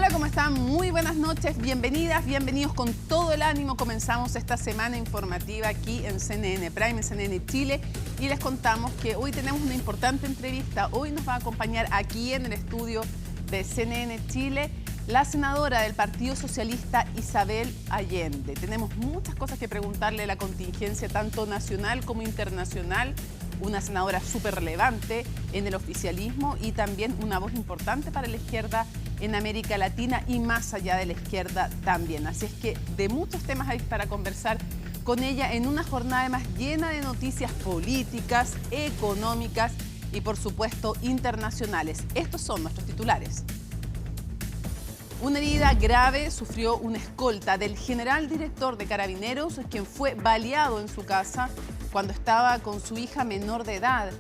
Hola, ¿cómo están? Muy buenas noches, bienvenidas, bienvenidos con todo el ánimo. Comenzamos esta semana informativa aquí en CNN Prime, en CNN Chile, y les contamos que hoy tenemos una importante entrevista. Hoy nos va a acompañar aquí en el estudio de CNN Chile la senadora del Partido Socialista, Isabel Allende. Tenemos muchas cosas que preguntarle a la contingencia, tanto nacional como internacional. Una senadora súper relevante en el oficialismo y también una voz importante para la izquierda en América Latina y más allá de la izquierda también. Así es que de muchos temas hay para conversar con ella en una jornada además llena de noticias políticas, económicas y por supuesto internacionales. Estos son nuestros titulares. Una herida grave sufrió una escolta del general director de Carabineros, quien fue baleado en su casa cuando estaba con su hija menor de edad.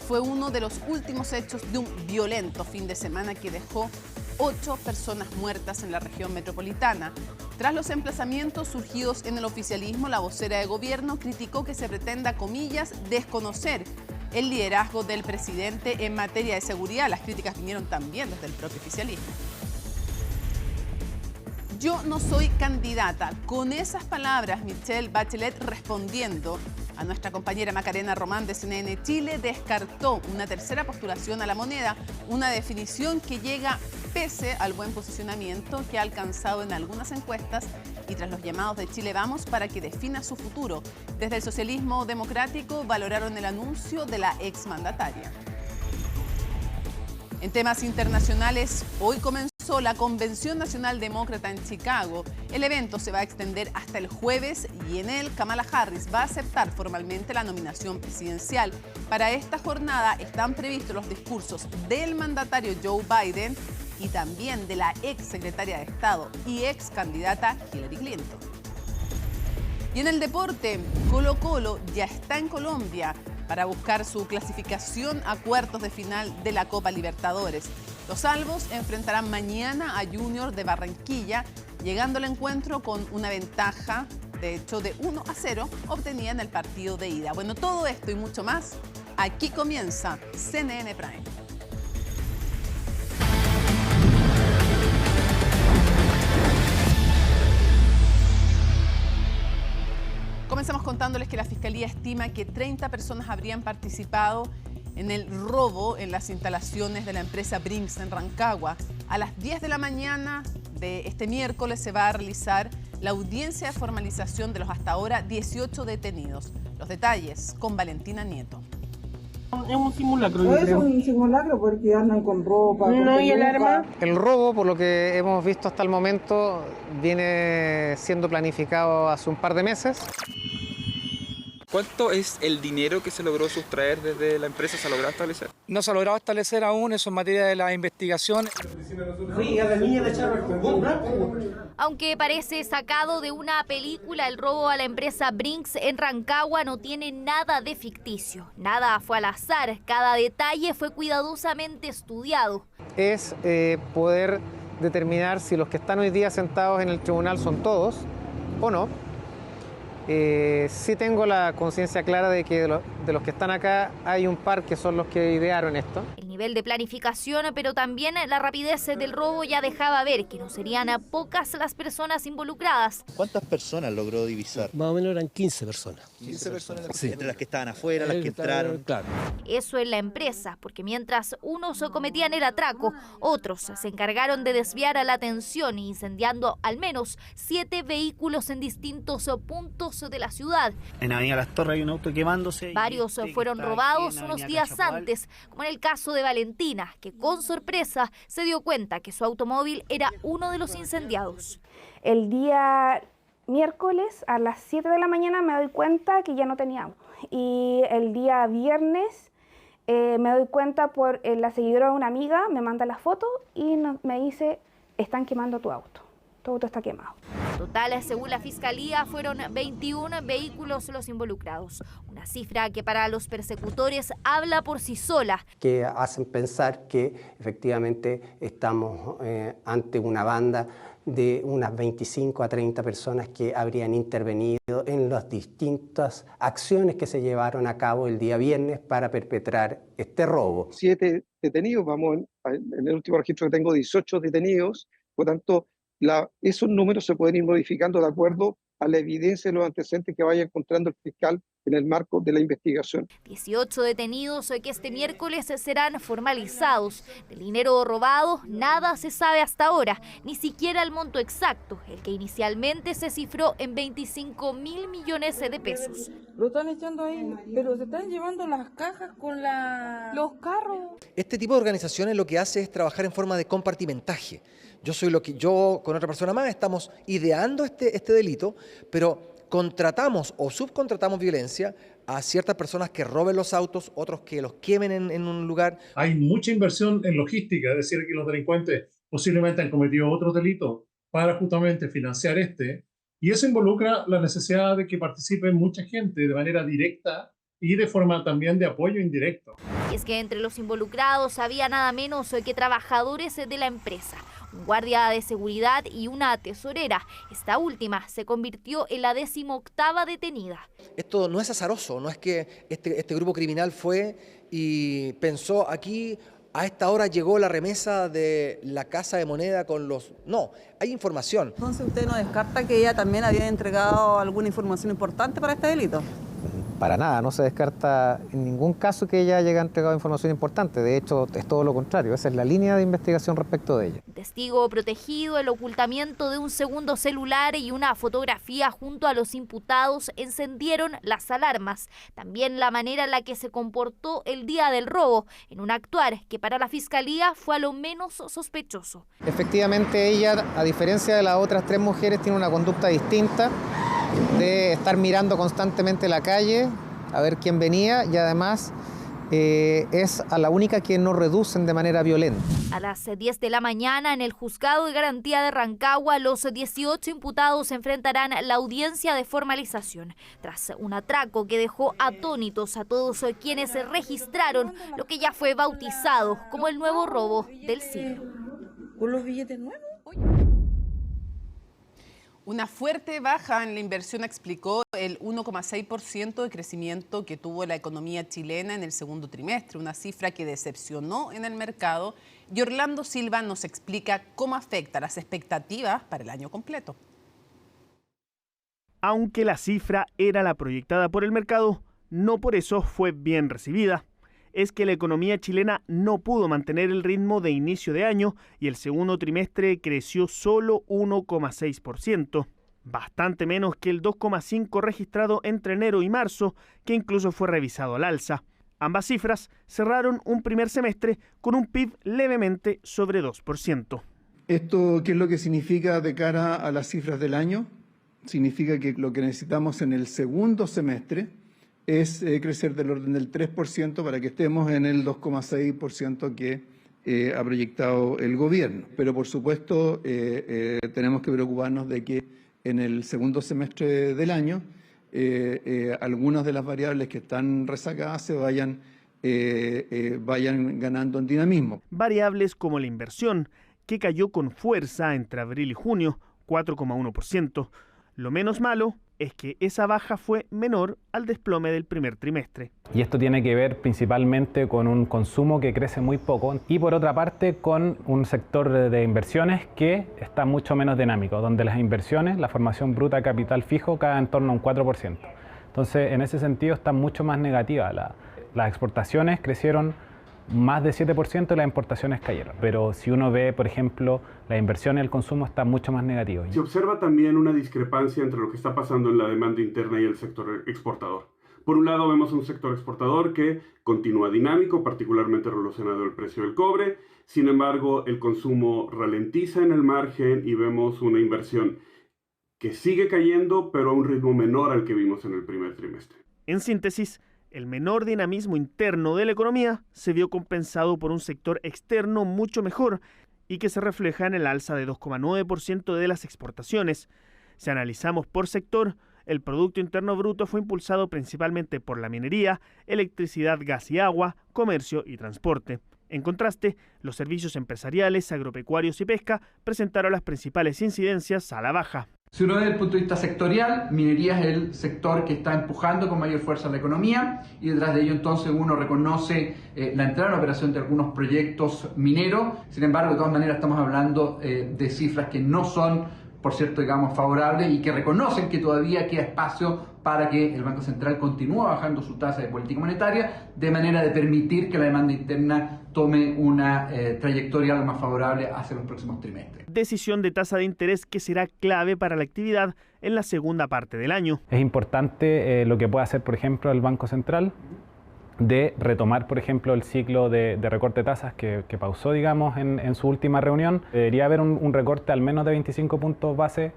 Fue uno de los últimos hechos de un violento fin de semana que dejó 8 personas muertas en la región metropolitana. Tras los emplazamientos surgidos en el oficialismo, la vocera de gobierno criticó que se pretenda, comillas, desconocer el liderazgo del presidente en materia de seguridad. Las críticas vinieron también desde el propio oficialismo. Yo no soy candidata. Con esas palabras, Michelle Bachelet, respondiendo a nuestra compañera Macarena Román de CNN Chile, descartó una tercera postulación a la moneda, una definición que llega pese al buen posicionamiento que ha alcanzado en algunas encuestas y tras los llamados de Chile Vamos para que defina su futuro. Desde el socialismo democrático valoraron el anuncio de la exmandataria. En temas internacionales, hoy comenzó la Convención Nacional Demócrata en Chicago. El evento se va a extender hasta el jueves y en él Kamala Harris va a aceptar formalmente la nominación presidencial. Para esta jornada están previstos los discursos del mandatario Joe Biden y también de la ex secretaria de Estado y ex candidata Hillary Clinton. Y en el deporte, Colo-Colo ya está en Colombia para buscar su clasificación a cuartos de final de la Copa Libertadores. Los albos enfrentarán mañana a Junior de Barranquilla, llegando al encuentro con una ventaja, de hecho, de 1-0 obtenida en el partido de ida. Bueno, todo esto y mucho más, aquí comienza CNN Prime. Comenzamos contándoles que la Fiscalía estima que 30 personas habrían participado en el robo en las instalaciones de la empresa Brinks en Rancagua. A las 10 de la mañana de este miércoles se va a realizar la audiencia de formalización de los hasta ahora 18 detenidos. Los detalles con Valentina Nieto. Es un simulacro. No es un simulacro porque andan con ropa. No, ¿y el arma? El robo, por lo que hemos visto hasta el momento, viene siendo planificado hace un par de meses. ¿Cuánto es el dinero que se logró sustraer desde la empresa? ¿Se ha logrado establecer? No se ha logrado establecer aún, eso en materia de la investigación. Aunque parece sacado de una película, el robo a la empresa Brinks en Rancagua no tiene nada de ficticio. Nada fue al azar, cada detalle fue cuidadosamente estudiado. Es poder determinar si los que están hoy día sentados en el tribunal son todos o no. Sí tengo la conciencia clara de que de los que están acá hay un par que son los que idearon esto. El nivel de planificación, pero también la rapidez del robo ya dejaba ver que no serían pocas las personas involucradas. ¿Cuántas personas logró divisar? Más o menos eran 15 personas. 15 personas, Sí. entre las que estaban afuera, las que entraron. Claro. Eso en la empresa, porque mientras unos cometían el atraco, otros se encargaron de desviar la atención, incendiando al menos 7 vehículos en distintos puntos de la ciudad. En Avenida Las Torres hay un auto quemándose. Varios fueron robados unos días antes, como en el caso de Valentina, que con sorpresa se dio cuenta que su automóvil era uno de los incendiados. El día miércoles a las 7 de la mañana me doy cuenta que ya no tenía auto. Y el día viernes me doy cuenta por la seguidora de una amiga, me manda la foto y me dice, están quemando tu auto está quemado. Total, según la Fiscalía, fueron 21 vehículos los involucrados. Una cifra que para los persecutores habla por sí sola. Que hacen pensar que efectivamente estamos ante una banda de unas 25 a 30 personas que habrían intervenido en las distintas acciones que se llevaron a cabo el día viernes para perpetrar este robo. 7 detenidos, vamos en el último registro que tengo, 18 detenidos Por lo tanto, esos números se pueden ir modificando de acuerdo a la evidencia de los antecedentes que vaya encontrando el fiscal en el marco de la investigación. 18 detenidos que este miércoles serán formalizados. Del dinero robado nada se sabe hasta ahora, ni siquiera el monto exacto, el que inicialmente se cifró en 25.000 millones de pesos. Lo están echando ahí, pero se están llevando las cajas con los carros. Este tipo de organizaciones lo que hace es trabajar en forma de compartimentaje. Yo con otra persona más estamos ideando este delito, pero contratamos o subcontratamos violencia a ciertas personas que roben los autos, otros que los quemen en un lugar. Hay mucha inversión en logística, es decir, que los delincuentes posiblemente han cometido otros delitos para justamente financiar y eso involucra la necesidad de que participe mucha gente de manera directa y de forma también de apoyo indirecto. Y es que entre los involucrados había nada menos que trabajadores de la empresa, un guardia de seguridad y una tesorera. Esta última se convirtió en la 18ª detenida. Esto no es azaroso, no es que este grupo criminal fue y pensó aquí, a esta hora llegó la remesa de la Casa de Moneda con los... No, hay información. Entonces, ¿usted no descarta que ella también había entregado alguna información importante para este delito? Para nada, no se descarta en ningún caso que ella haya entregado información importante. De hecho, es todo lo contrario. Esa es la línea de investigación respecto de ella. Testigo protegido, el ocultamiento de un segundo celular y una fotografía junto a los imputados encendieron las alarmas. También la manera en la que se comportó el día del robo, en un actuar que para la Fiscalía fue a lo menos sospechoso. Efectivamente, ella, a diferencia de las otras 3 mujeres, tiene una conducta distinta de estar mirando constantemente la calle a ver quién venía y además es a la única que no reducen de manera violenta. A las 10 de la mañana en el Juzgado de Garantía de Rancagua, los 18 imputados enfrentarán la audiencia de formalización tras un atraco que dejó atónitos a todos quienes registraron lo que ya fue bautizado como el nuevo robo del siglo. ¿Con los billetes nuevos? Una fuerte baja en la inversión explicó el 1,6% de crecimiento que tuvo la economía chilena en el segundo trimestre, una cifra que decepcionó en el mercado. Y Orlando Silva nos explica cómo afecta las expectativas para el año completo. Aunque la cifra era la proyectada por el mercado, no por eso fue bien recibida. Es que la economía chilena no pudo mantener el ritmo de inicio de año y el segundo trimestre creció solo 1,6%, bastante menos que el 2,5% registrado entre enero y marzo, que incluso fue revisado al alza. Ambas cifras cerraron un primer semestre con un PIB levemente sobre 2%. ¿Esto qué es lo que significa de cara a las cifras del año? Significa que lo que necesitamos en el segundo semestre es crecer del orden del 3% para que estemos en el 2,6% que ha proyectado el gobierno. Pero por supuesto tenemos que preocuparnos de que en el segundo semestre del año algunas de las variables que están rezagadas se vayan ganando en dinamismo. Variables como la inversión, que cayó con fuerza entre abril y junio, 4,1%. Lo menos malo es que esa baja fue menor al desplome del primer trimestre. Y esto tiene que ver principalmente con un consumo que crece muy poco y por otra parte con un sector de inversiones que está mucho menos dinámico, donde las inversiones, la formación bruta de capital fijo cae en torno a un 4%. Entonces, en ese sentido está mucho más negativa. Las exportaciones crecieron más de 7% y las importaciones cayeron. Pero si uno ve, por ejemplo, la inversión y el consumo está mucho más negativo. Se observa también una discrepancia entre lo que está pasando en la demanda interna y el sector exportador. Por un lado vemos un sector exportador que continúa dinámico, particularmente relacionado al precio del cobre. Sin embargo, el consumo ralentiza en el margen y vemos una inversión que sigue cayendo, pero a un ritmo menor al que vimos en el primer trimestre. En síntesis, el menor dinamismo interno de la economía se vio compensado por un sector externo mucho mejor y que se refleja en el alza de 2,9% de las exportaciones. Si analizamos por sector, el Producto Interno Bruto fue impulsado principalmente por la minería, electricidad, gas y agua, comercio y transporte. En contraste, los servicios empresariales, agropecuarios y pesca presentaron las principales incidencias a la baja. Si uno ve desde el punto de vista sectorial, minería es el sector que está empujando con mayor fuerza la economía y detrás de ello entonces uno reconoce la entrada en operación de algunos proyectos mineros. Sin embargo, de todas maneras estamos hablando de cifras que no son, por cierto, digamos, favorables y que reconocen que todavía queda espacio para que el Banco Central continúe bajando su tasa de política monetaria de manera de permitir que la demanda interna tome una trayectoria algo más favorable hacia los próximos trimestres. Decisión de tasa de interés que será clave para la actividad en la segunda parte del año. Es importante lo que puede hacer, por ejemplo, el Banco Central de retomar, por ejemplo, el ciclo de recorte de tasas que pausó, digamos, en su última reunión. Debería haber un recorte al menos de 25 puntos base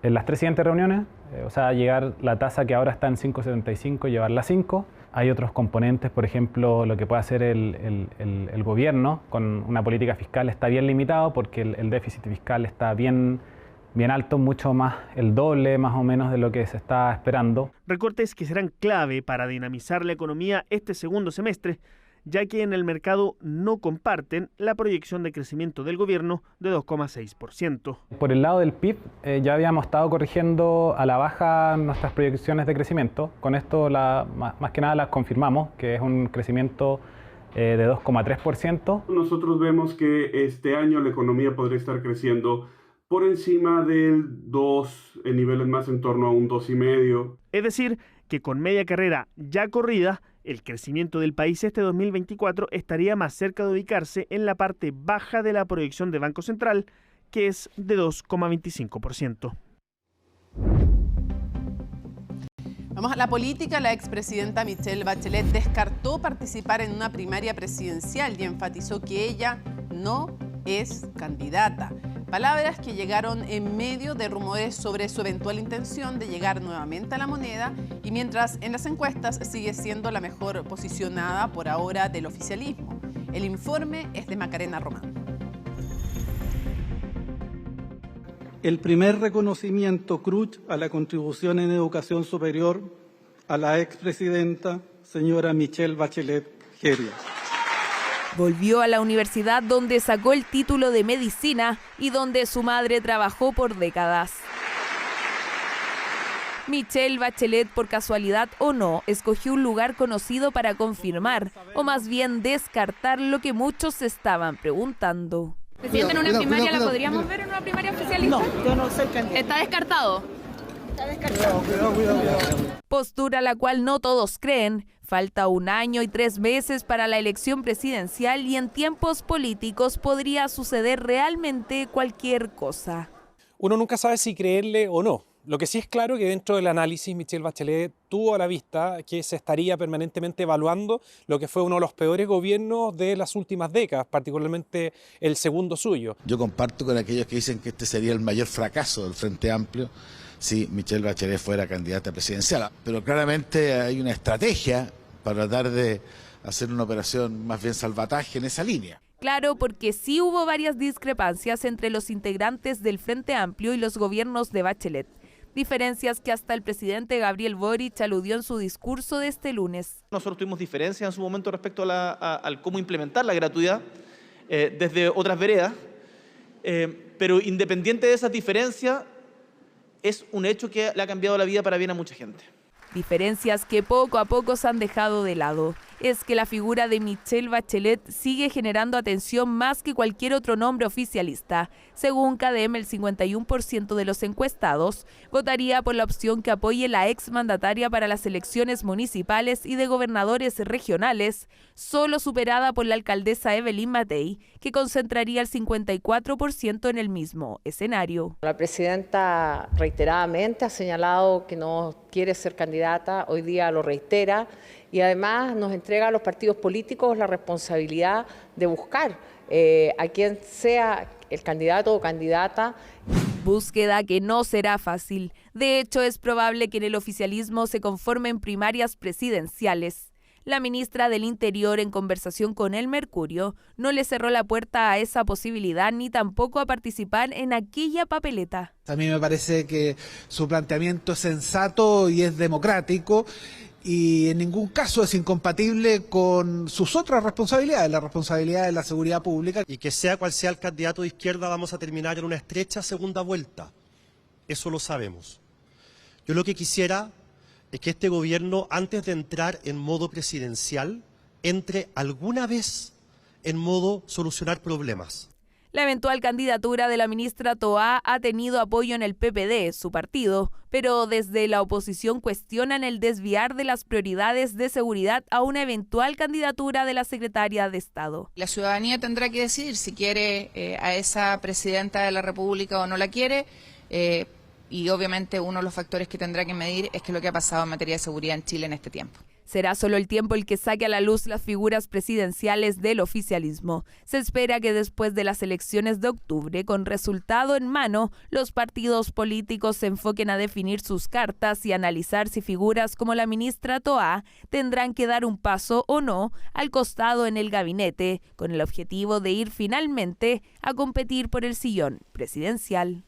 en las 3 siguientes reuniones, o sea, llegar la tasa que ahora está en 5,75, llevarla a 5. Hay otros componentes, por ejemplo, lo que puede hacer el gobierno con una política fiscal está bien limitado porque el déficit fiscal está bien alto, mucho más, el doble más o menos de lo que se está esperando. Recortes que serán clave para dinamizar la economía este segundo semestre, ya que en el mercado no comparten la proyección de crecimiento del gobierno de 2,6%. Por el lado del PIB, ya habíamos estado corrigiendo a la baja nuestras proyecciones de crecimiento. Con esto más que nada las confirmamos, que es un crecimiento de 2,3%. Nosotros vemos que este año la economía podría estar creciendo por encima del 2, en niveles más en torno a un 2,5. Es decir, que con media carrera ya corrida, el crecimiento del país este 2024 estaría más cerca de ubicarse en la parte baja de la proyección de Banco Central, que es de 2,25%. Vamos a la política. La expresidenta Michelle Bachelet descartó participar en una primaria presidencial y enfatizó que ella no es candidata. Palabras que llegaron en medio de rumores sobre su eventual intención de llegar nuevamente a la moneda y mientras en las encuestas sigue siendo la mejor posicionada por ahora del oficialismo. El informe es de Macarena Román. El primer reconocimiento Cruz a la contribución en educación superior a la expresidenta, señora Michelle Bachelet Geria. Volvió a la universidad donde sacó el título de medicina y donde su madre trabajó por décadas. Michelle Bachelet, por casualidad o no, escogió un lugar conocido para confirmar, o más bien descartar lo que muchos se estaban preguntando. Presidente, en una primaria la podríamos ver en una primaria oficialista. No, yo no soy candidato. ¿Está descartado? Está descartado. Cuidado. Postura la cual no todos creen. Falta 1 año y 3 meses para la elección presidencial y en tiempos políticos podría suceder realmente cualquier cosa. Uno nunca sabe si creerle o no. Lo que sí es claro que dentro del análisis Michelle Bachelet tuvo a la vista que se estaría permanentemente evaluando lo que fue uno de los peores gobiernos de las últimas décadas, particularmente el segundo suyo. Yo comparto con aquellos que dicen que este sería el mayor fracaso del Frente Amplio si Michelle Bachelet fuera candidata presidencial. Pero claramente hay una estrategia para tratar de hacer una operación más bien salvataje en esa línea. Claro, porque sí hubo varias discrepancias entre los integrantes del Frente Amplio y los gobiernos de Bachelet. Diferencias que hasta el presidente Gabriel Boric aludió en su discurso de este lunes. Nosotros tuvimos diferencias en su momento respecto al cómo implementar la gratuidad desde otras veredas, pero independiente de esas diferencias, es un hecho que le ha cambiado la vida para bien a mucha gente. Diferencias que poco a poco se han dejado de lado. Es que la figura de Michelle Bachelet sigue generando atención más que cualquier otro nombre oficialista. Según CADEM, el 51% de los encuestados votaría por la opción que apoye la exmandataria para las elecciones municipales y de gobernadores regionales, solo superada por la alcaldesa Evelyn Matei, que concentraría el 54% en el mismo escenario. La presidenta reiteradamente ha señalado que no quiere ser candidata, hoy día lo reitera, y además nos entrega a los partidos políticos la responsabilidad de buscar a quien sea el candidato o candidata. Búsqueda que no será fácil. De hecho, es probable que en el oficialismo se conformen primarias presidenciales. La ministra del Interior, en conversación con El Mercurio, no le cerró la puerta a esa posibilidad ni tampoco a participar en aquella papeleta. A mí me parece que su planteamiento es sensato y es democrático y en ningún caso es incompatible con sus otras responsabilidades, la responsabilidad de la seguridad pública. Y que sea cual sea el candidato de izquierda, vamos a terminar en una estrecha segunda vuelta. eso lo sabemos. Yo lo que quisiera es que este gobierno, antes de entrar en modo presidencial, entre alguna vez en modo solucionar problemas. La eventual candidatura de la ministra Toá ha tenido apoyo en el PPD, su partido, pero desde la oposición cuestionan el desviar de las prioridades de seguridad a una eventual candidatura de la secretaria de Estado. La ciudadanía tendrá que decidir si quiere a esa presidenta de la República o no la quiere, y obviamente uno de los factores que tendrá que medir es qué es lo que ha pasado en materia de seguridad en Chile en este tiempo. Será solo el tiempo el que saque a la luz las figuras presidenciales del oficialismo. Se espera que después de las elecciones de octubre, con resultado en mano, los partidos políticos se enfoquen a definir sus cartas y analizar si figuras como la ministra Toá tendrán que dar un paso o no al costado en el gabinete, con el objetivo de ir finalmente a competir por el sillón presidencial.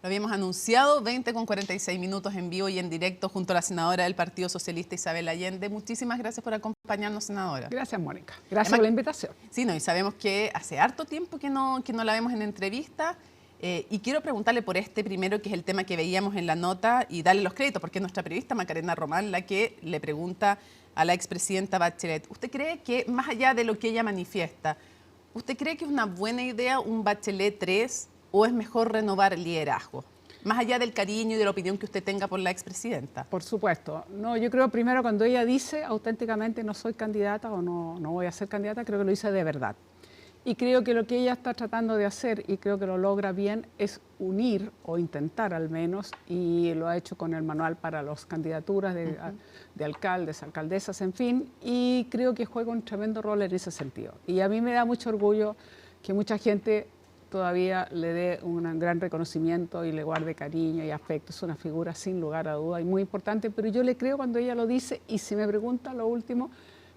Lo habíamos anunciado, 20:46 en vivo y en directo junto a la senadora del Partido Socialista, Isabel Allende. Muchísimas gracias por acompañarnos, senadora. Gracias, Mónica. Gracias por la invitación. Sí, no, y sabemos que hace harto tiempo que no la vemos en entrevista. Y quiero preguntarle por este primero, que es el tema que veíamos en la nota, y darle los créditos, porque es nuestra periodista Macarena Román la que le pregunta a la expresidenta Bachelet. ¿Usted cree que, más allá de lo que ella manifiesta, usted cree que es una buena idea un Bachelet 3 o es mejor renovar el liderazgo? Más allá del cariño y de la opinión que usted tenga por la expresidenta. Por supuesto. No, yo creo primero cuando ella dice auténticamente no soy candidata o no voy a ser candidata, creo que lo dice de verdad. Y creo que lo que ella está tratando de hacer, y creo que lo logra bien, es unir, o intentar al menos, y lo ha hecho con el manual para las candidaturas de alcaldes, alcaldesas, en fin, y creo que juega un tremendo rol en ese sentido. Y a mí me da mucho orgullo que mucha gente todavía le dé un gran reconocimiento y le guarde cariño y afecto. Es una figura sin lugar a duda y muy importante, pero yo le creo cuando ella lo dice, y si me pregunta lo último,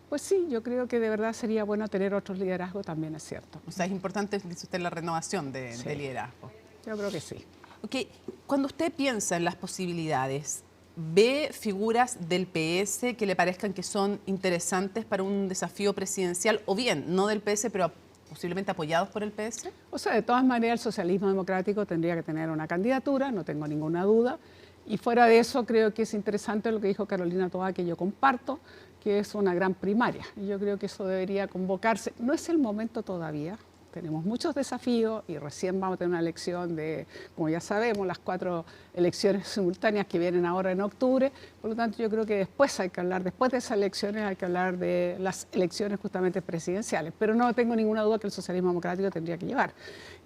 pues sí, yo creo que de verdad sería bueno tener otros liderazgos, también es cierto. O sea, es importante, dice usted, la renovación de liderazgo. Yo creo que sí. Ok, cuando usted piensa en las posibilidades, ¿ve figuras del PS que le parezcan que son interesantes para un desafío presidencial, o bien, no del PS, pero posiblemente apoyados por el PS? O sea, de todas maneras, el socialismo democrático tendría que tener una candidatura, no tengo ninguna duda. Y fuera de eso, creo que es interesante lo que dijo Carolina Toá, que yo comparto, que es una gran primaria. Y yo creo que eso debería convocarse. No es el momento todavía. Tenemos muchos desafíos y recién vamos a tener una elección de, como ya sabemos, las 4 elecciones simultáneas que vienen ahora en octubre. Por lo tanto, yo creo que después hay que hablar, después de esas elecciones hay que hablar de las elecciones justamente presidenciales. Pero no tengo ninguna duda que el socialismo democrático tendría que llevar.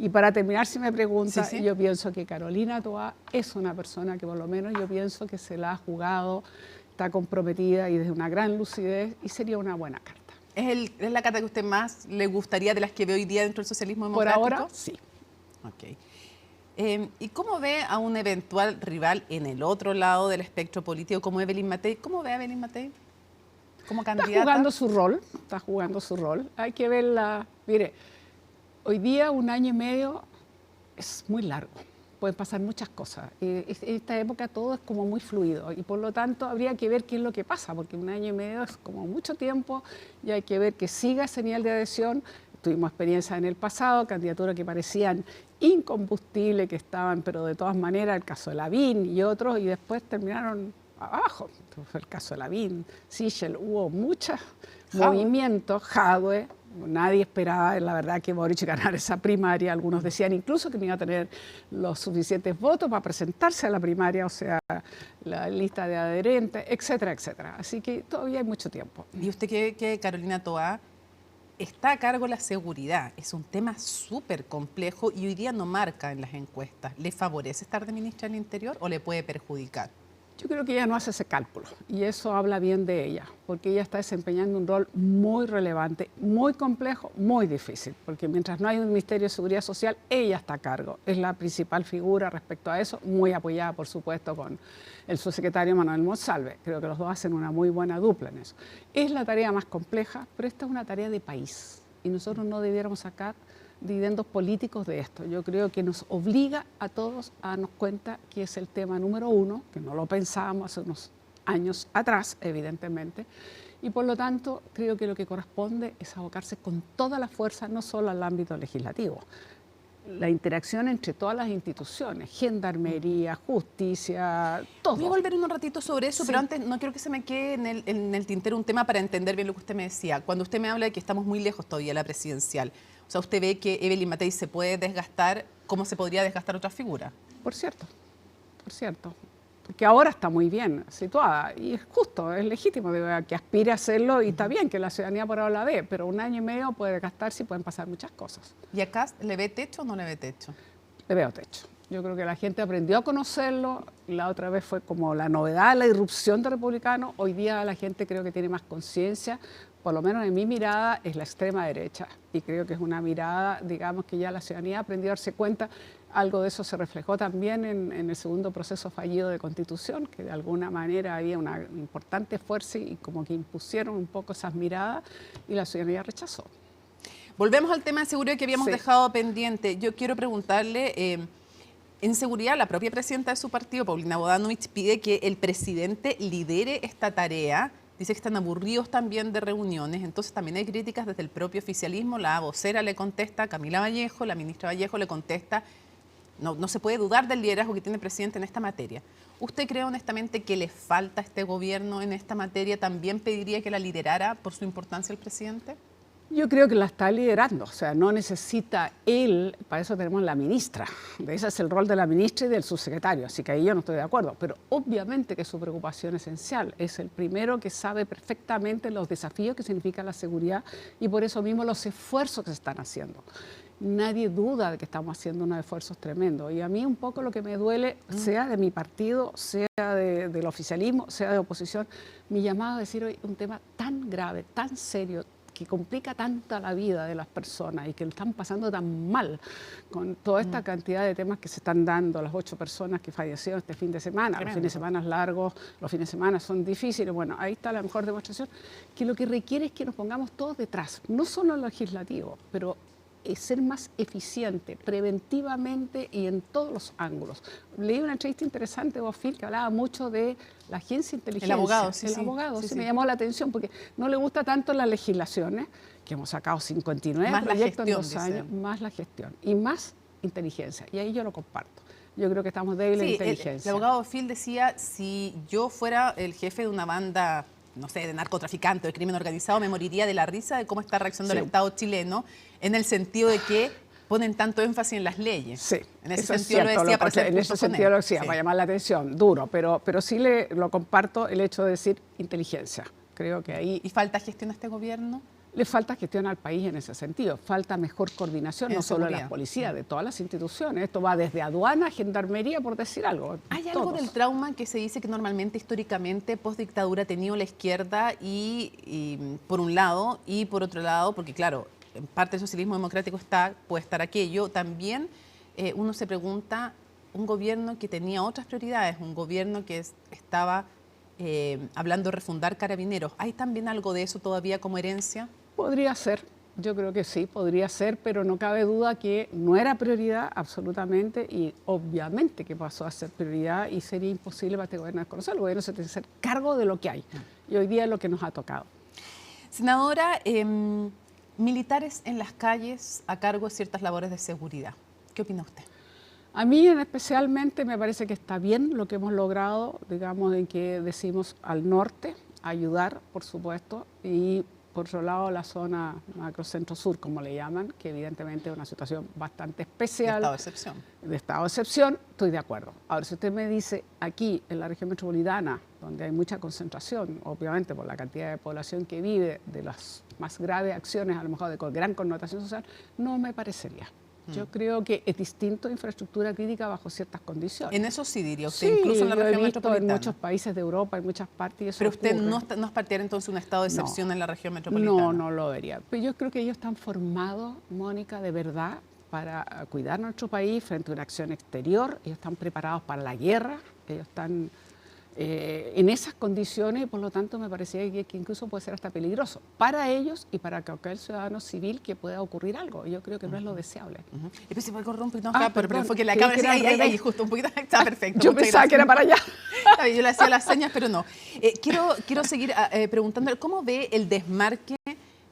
Y para terminar, si me pregunta, yo pienso que Carolina Toá es una persona que por lo menos yo pienso que se la ha jugado, está comprometida y desde una gran lucidez, y sería una buena carta. ¿Es la carta que a usted más le gustaría de las que ve hoy día dentro del socialismo democrático? Por ahora, sí. Ok. ¿Y cómo ve a un eventual rival en el otro lado del espectro político como Evelyn Matei? ¿Cómo ve a Evelyn Matei como candidata? Está jugando su rol. Hay que verla. Mire, hoy día 1 año y medio es muy largo. Pueden pasar muchas cosas. En esta época todo es como muy fluido y por lo tanto habría que ver qué es lo que pasa, porque 1 año y medio es como mucho tiempo y hay que ver que siga ese nivel de adhesión. Tuvimos experiencias en el pasado, candidaturas que parecían incombustibles, que estaban, pero de todas maneras, el caso de Lavín y otros, y después terminaron abajo. Fue el caso de Lavín, Sichel, hubo muchos movimientos, Jadwe. Nadie esperaba, la verdad, que Boric ganara esa primaria. Algunos decían incluso que no iba a tener los suficientes votos para presentarse a la primaria, o sea, la lista de adherentes, etcétera, etcétera. Así que todavía hay mucho tiempo. ¿Y usted cree que Carolina Toá está a cargo de la seguridad? Es un tema súper complejo y hoy día no marca en las encuestas. ¿Le favorece estar de ministra del Interior o le puede perjudicar? Yo creo que ella no hace ese cálculo y eso habla bien de ella, porque ella está desempeñando un rol muy relevante, muy complejo, muy difícil, porque mientras no hay un Ministerio de Seguridad Social, ella está a cargo, es la principal figura respecto a eso, muy apoyada, por supuesto, con el subsecretario Manuel Monsalve. Creo que los dos hacen una muy buena dupla en eso. Es la tarea más compleja, pero esta es una tarea de país y nosotros no debiéramos sacar dividendos políticos de esto. Yo creo que nos obliga a todos a darnos cuenta que es el tema número 1, que no lo pensábamos hace unos años atrás, evidentemente, y por lo tanto creo que lo que corresponde es abocarse con toda la fuerza, no solo al ámbito legislativo, la interacción entre todas las instituciones, gendarmería, justicia, todo. Voy a volver un ratito sobre eso, pero antes no quiero que se me quede en el tintero un tema para entender bien lo que usted me decía. Cuando usted me habla de que estamos muy lejos todavía de la presidencial, o sea, ¿usted ve que Evelyn Matei se puede desgastar? ¿Cómo se podría desgastar otra figura? Por cierto. Porque ahora está muy bien situada y es justo, es legítimo que aspire a hacerlo y está bien que la ciudadanía por ahora la ve, pero 1 año y medio puede desgastarse y pueden pasar muchas cosas. ¿Y acá le ve techo o no le ve techo? Le veo techo. Yo creo que la gente aprendió a conocerlo, la otra vez fue como la novedad, la irrupción de republicanos, hoy día la gente creo que tiene más conciencia, por lo menos en mi mirada es la extrema derecha y creo que es una mirada, digamos que ya la ciudadanía aprendió a darse cuenta. Algo de eso se reflejó también en el segundo proceso fallido de Constitución, que de alguna manera había una importante fuerza y como que impusieron un poco esas miradas y la ciudadanía rechazó. Volvemos al tema de seguridad que habíamos dejado pendiente. Yo quiero preguntarle, en seguridad, la propia presidenta de su partido, Paulina Bodanovich, pide que el presidente lidere esta tarea. Dice que están aburridos también de reuniones, entonces también hay críticas desde el propio oficialismo. La vocera le contesta, Camila Vallejo, la ministra Vallejo le contesta. No se puede dudar del liderazgo que tiene el presidente en esta materia. ¿Usted cree honestamente que le falta a este gobierno en esta materia? ¿También pediría que la liderara por su importancia el presidente? Yo creo que la está liderando, o sea, no necesita él, para eso tenemos la ministra, ese es el rol de la ministra y del subsecretario, así que ahí yo no estoy de acuerdo, pero obviamente que su preocupación esencial, es el primero que sabe perfectamente los desafíos que significa la seguridad y por eso mismo los esfuerzos que se están haciendo. Nadie duda de que estamos haciendo unos esfuerzos tremendos y a mí un poco lo que me duele, sea de mi partido, sea del oficialismo, sea de oposición, mi llamado a decir hoy un tema tan grave, tan serio, que complica tanto la vida de las personas y que lo están pasando tan mal con toda esta cantidad de temas que se están dando, las 8 personas que fallecieron este fin de semana, los fines de semana largos, los fines de semana son difíciles, bueno, ahí está la mejor demostración, que lo que requiere es que nos pongamos todos detrás, no solo el legislativo, pero ser más eficiente preventivamente y en todos los ángulos. Leí una entrevista interesante de Bofil que hablaba mucho de la agencia de inteligencia. El abogado, sí, me llamó la atención porque no le gusta tanto las legislaciones, que hemos sacado 59 más proyectos en 2 años, más la gestión y más inteligencia. Y ahí yo lo comparto. Yo creo que estamos débiles en inteligencia. El abogado Bofil decía, si yo fuera el jefe de una banda, no sé, de narcotraficante o de crimen organizado, me moriría de la risa de cómo está reaccionando el Estado chileno, en el sentido de que ponen tanto énfasis en las leyes. Sí, en ese sentido lo decía para ser en ese sentido lo decía, para llamar la atención, duro, pero sí lo comparto el hecho de decir inteligencia. Creo que ahí... ¿Y falta gestión a este gobierno? Le falta gestión al país en ese sentido, falta mejor coordinación, no solo de las policías, de todas las instituciones. Esto va desde aduana, gendarmería, por decir algo. ¿Hay algo del trauma que se dice que normalmente, históricamente, postdictadura ha tenido la izquierda y por un lado, y por otro lado, porque claro, en parte del socialismo democrático puede estar aquello, también uno se pregunta, un gobierno que tenía otras prioridades, un gobierno que estaba hablando de refundar Carabineros, ¿hay también algo de eso todavía como herencia? Podría ser, yo creo que sí, podría ser, pero no cabe duda que no era prioridad absolutamente y obviamente que pasó a ser prioridad y sería imposible para este gobierno desconocerlo. El gobierno se tiene que hacer cargo de lo que hay y hoy día es lo que nos ha tocado. Senadora, militares en las calles a cargo de ciertas labores de seguridad, ¿qué opina usted? A mí especialmente me parece que está bien lo que hemos logrado, digamos, en que decimos al norte, ayudar, por supuesto, y por otro lado la zona macrocentro sur, como le llaman, que evidentemente es una situación bastante especial. De estado de excepción. De estado de excepción, estoy de acuerdo. Ahora, si usted me dice aquí, en la región metropolitana, donde hay mucha concentración, obviamente por la cantidad de población que vive, de las más graves acciones, a lo mejor de gran connotación social, no me parecería. Yo creo que es distinto infraestructura crítica bajo ciertas condiciones. En eso sí diría usted, incluso en la región metropolitana. En muchos países de Europa, en muchas partes. Y eso pero usted ocurre. no es partidario entonces de un estado de excepción en la región metropolitana. No, no lo vería. Pero yo creo que ellos están formados, Mónica, de verdad, para cuidar nuestro país frente a una acción exterior. Ellos están preparados para la guerra, ellos están en esas condiciones y por lo tanto me parecía que incluso puede ser hasta peligroso para ellos y para cualquier ciudadano civil que pueda ocurrir algo. Yo creo que no es lo deseable. Y pues se puede correr un poquito acá, pero fue que la cámara decía ahí, justo un poquito, está perfecto. Yo pensaba que era para allá. Yo le hacía las señas, pero no. Quiero seguir preguntándole, ¿cómo ve el desmarque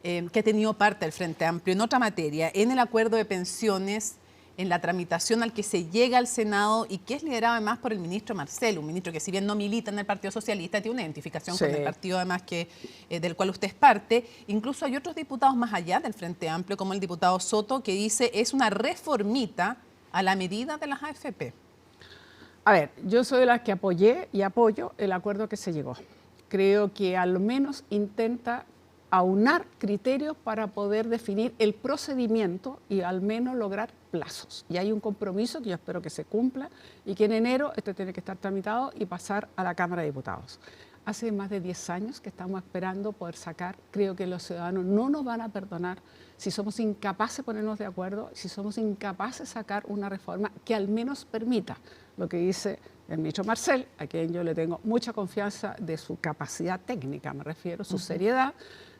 que ha tenido parte del Frente Amplio en otra materia, en el acuerdo de pensiones en la tramitación al que se llega al Senado y que es liderado además por el ministro Marcel, un ministro que si bien no milita en el Partido Socialista, tiene una identificación con el partido además del cual usted es parte. Incluso hay otros diputados más allá del Frente Amplio, como el diputado Soto, que dice es una reformita a la medida de las AFP. A ver, yo soy de las que apoyé y apoyo el acuerdo que se llegó. Creo que al menos intenta aunar criterios para poder definir el procedimiento y al menos lograr plazos. Y hay un compromiso que yo espero que se cumpla y que en enero esto tiene que estar tramitado y pasar a la Cámara de Diputados. Hace más de 10 años que estamos esperando poder sacar, creo que los ciudadanos no nos van a perdonar si somos incapaces de ponernos de acuerdo, si somos incapaces de sacar una reforma que al menos permita lo que dice el ministro Marcel, a quien yo le tengo mucha confianza de su capacidad técnica, me refiero, su seriedad,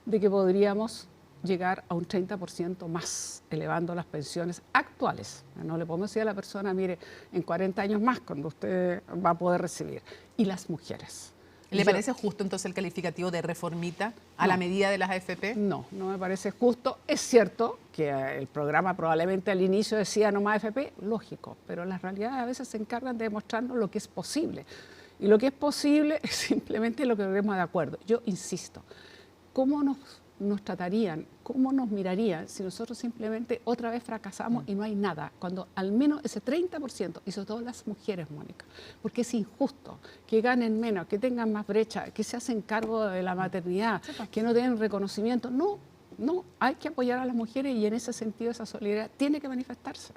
de que podríamos llegar a un 30% más, elevando las pensiones actuales. No le podemos decir a la persona, mire, en 40 años más, cuando usted va a poder recibir. Y las mujeres. ¿Le parece justo entonces el calificativo de reformita a la medida de las AFP? No, no me parece justo. Es cierto que el programa probablemente al inicio decía no más AFP, lógico, pero las realidades a veces se encargan de demostrarnos lo que es posible. Y lo que es posible es simplemente lo que logremos de acuerdo. Yo insisto, ¿cómo nos tratarían, cómo nos mirarían si nosotros simplemente otra vez fracasamos y no hay nada? Cuando al menos ese 30%, y sobre todo las mujeres, Mónica, porque es injusto que ganen menos, que tengan más brecha, que se hacen cargo de la maternidad, que no tienen reconocimiento. No, hay que apoyar a las mujeres y en ese sentido esa solidaridad tiene que manifestarse.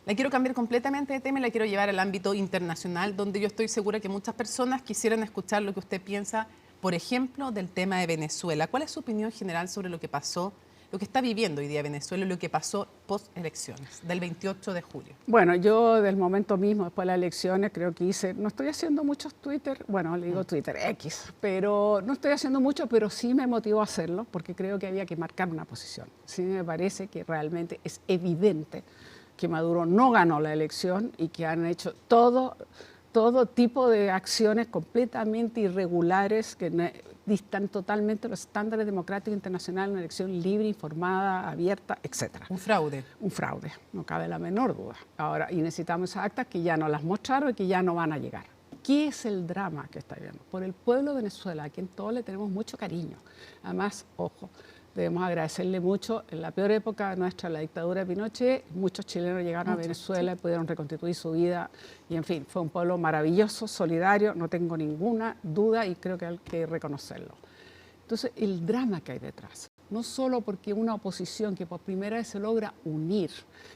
La quiero cambiar completamente de tema y la quiero llevar al ámbito internacional, donde yo estoy segura que muchas personas quisieran escuchar lo que usted piensa, por ejemplo, del tema de Venezuela. ¿Cuál es su opinión general sobre lo que pasó, lo que está viviendo hoy día Venezuela y lo que pasó post-elecciones, del 28 de julio? Bueno, yo del momento mismo, después de las elecciones, creo que no estoy haciendo muchos Twitter, bueno, le digo Twitter X, pero no estoy haciendo mucho, pero sí me motivó a hacerlo, porque creo que había que marcar una posición. Sí me parece que realmente es evidente que Maduro no ganó la elección y que han hecho todo tipo de acciones completamente irregulares que distan totalmente los estándares democráticos internacionales, una elección libre, informada, abierta, etc. Un fraude. Un fraude, no cabe la menor duda. Ahora, y necesitamos esas actas que ya no las mostraron y que ya no van a llegar. ¿Qué es el drama que está viendo? Por el pueblo de Venezuela, a quien todos le tenemos mucho cariño. Además, ojo, debemos agradecerle mucho. En la peor época nuestra, la dictadura de Pinochet, muchos chilenos llegaron a Venezuela y pudieron reconstituir su vida. Y en fin, fue un pueblo maravilloso, solidario, no tengo ninguna duda y creo que hay que reconocerlo. Entonces, el drama que hay detrás, no solo porque una oposición que por primera vez se logra unir,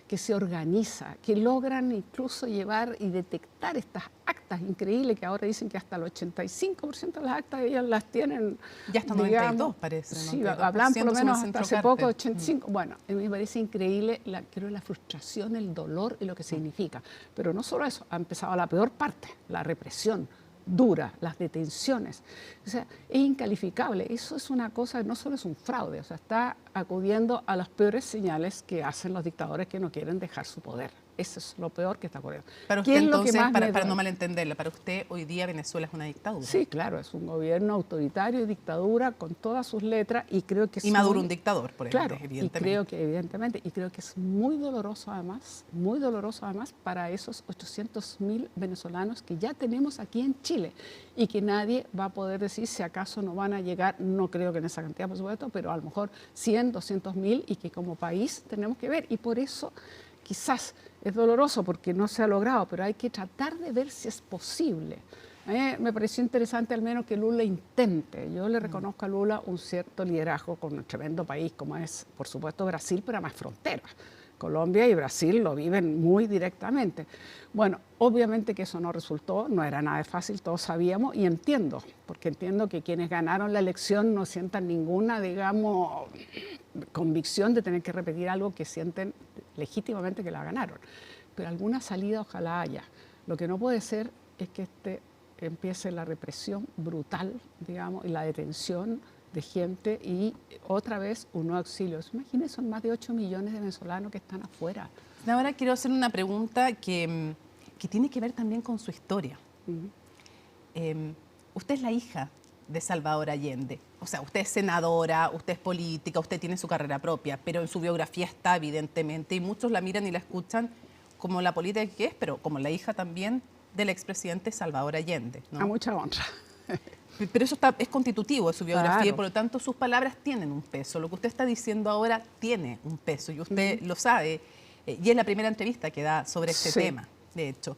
que se organiza, que logran incluso llevar y detectar estas actas increíbles que ahora dicen que hasta el 85% de las actas ellas las tienen. Ya hasta 92 parece. Sí, hablan por lo menos hasta hace poco 85. Bueno, a mí me parece increíble, creo la frustración, el dolor y lo que significa. Pero no solo eso, ha empezado la peor parte, la represión dura, las detenciones. O sea, es incalificable. Eso es una cosa, no solo es un fraude, o sea, está acudiendo a las peores señales que hacen los dictadores que no quieren dejar su poder. Eso es lo peor que está ocurriendo. Para usted, entonces, para no malentenderla, para usted hoy día Venezuela es una dictadura. Sí, claro, es un gobierno autoritario y dictadura con todas sus letras y creo que... Y Maduro un dictador, por ejemplo, claro, evidentemente. Y creo que es muy doloroso además para esos 800.000 venezolanos que ya tenemos aquí en Chile y que nadie va a poder decir si acaso no van a llegar, no creo que en esa cantidad por supuesto, pero a lo mejor 100, 200.000 y que como país tenemos que ver. Y por eso quizás es doloroso porque no se ha logrado, pero hay que tratar de ver si es posible. Me pareció interesante al menos que Lula intente. Yo le reconozco a Lula un cierto liderazgo con un tremendo país como es, por supuesto, Brasil, pero más fronteras. Colombia y Brasil lo viven muy directamente. Bueno, obviamente que eso no resultó, no era nada fácil, todos sabíamos y entiendo, porque entiendo que quienes ganaron la elección no sientan ninguna, digamos, convicción de tener que repetir algo que sienten legítimamente que la ganaron. Pero alguna salida ojalá haya. Lo que no puede ser es que empiece la represión brutal, digamos, y la detención de gente y otra vez un no auxilio. Imagínense, son más de 8 millones de venezolanos que están afuera. Ahora quiero hacer una pregunta que tiene que ver también con su historia. Usted es la hija de Salvador Allende? O sea, usted es senadora, usted es política, usted tiene su carrera propia, pero en su biografía está evidentemente, y muchos la miran y la escuchan como la política que es, pero como la hija también del expresidente Salvador Allende, ¿no? A mucha honra. Pero eso es constitutivo de su biografía, Claro. y por lo tanto sus palabras tienen un peso. Lo que usted está diciendo ahora tiene un peso, y usted lo sabe, y es la primera entrevista que da sobre este tema, de hecho.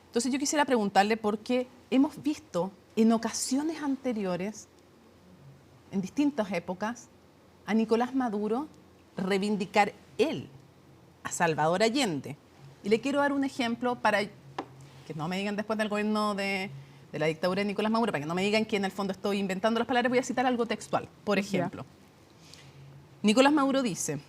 Entonces yo quisiera preguntarle, porque hemos visto en ocasiones anteriores, en distintas épocas, a Nicolás Maduro reivindicar él a Salvador Allende. Y le quiero dar un ejemplo para que no me digan después del gobierno de la dictadura de Nicolás Maduro, para que no me digan que en el fondo estoy inventando las palabras. Voy a citar algo textual. Por ejemplo, Nicolás Maduro dice: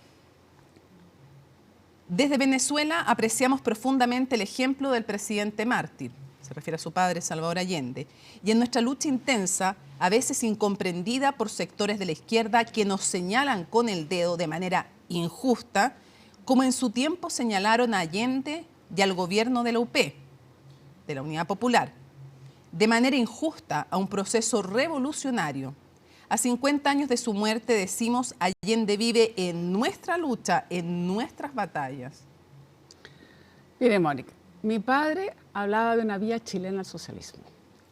desde Venezuela apreciamos profundamente el ejemplo del presidente mártir, se refiere a su padre Salvador Allende, y en nuestra lucha intensa, a veces incomprendida por sectores de la izquierda que nos señalan con el dedo de manera injusta, como en su tiempo señalaron a Allende y al gobierno de la UP, de la Unidad Popular, de manera injusta a un proceso revolucionario. A 50 años de su muerte decimos: Allende vive en nuestra lucha, en nuestras batallas. Mire, Mónica, mi padre hablaba de una vía chilena al socialismo.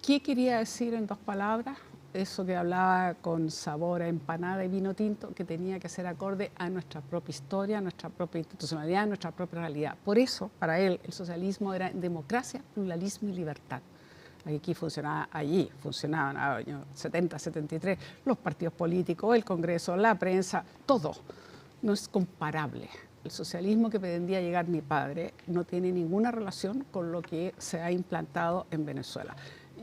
¿Qué quería decir en 2 palabras? Eso que hablaba con sabor a empanada y vino tinto, que tenía que ser acorde a nuestra propia historia, a nuestra propia institucionalidad, a nuestra propia realidad. Por eso, para él, el socialismo era democracia, pluralismo y libertad. Aquí funcionaba, allí funcionaban en los años 70, 73, los partidos políticos, el Congreso, la prensa, todo. No es comparable. El socialismo que pretendía llegar mi padre no tiene ninguna relación con lo que se ha implantado en Venezuela.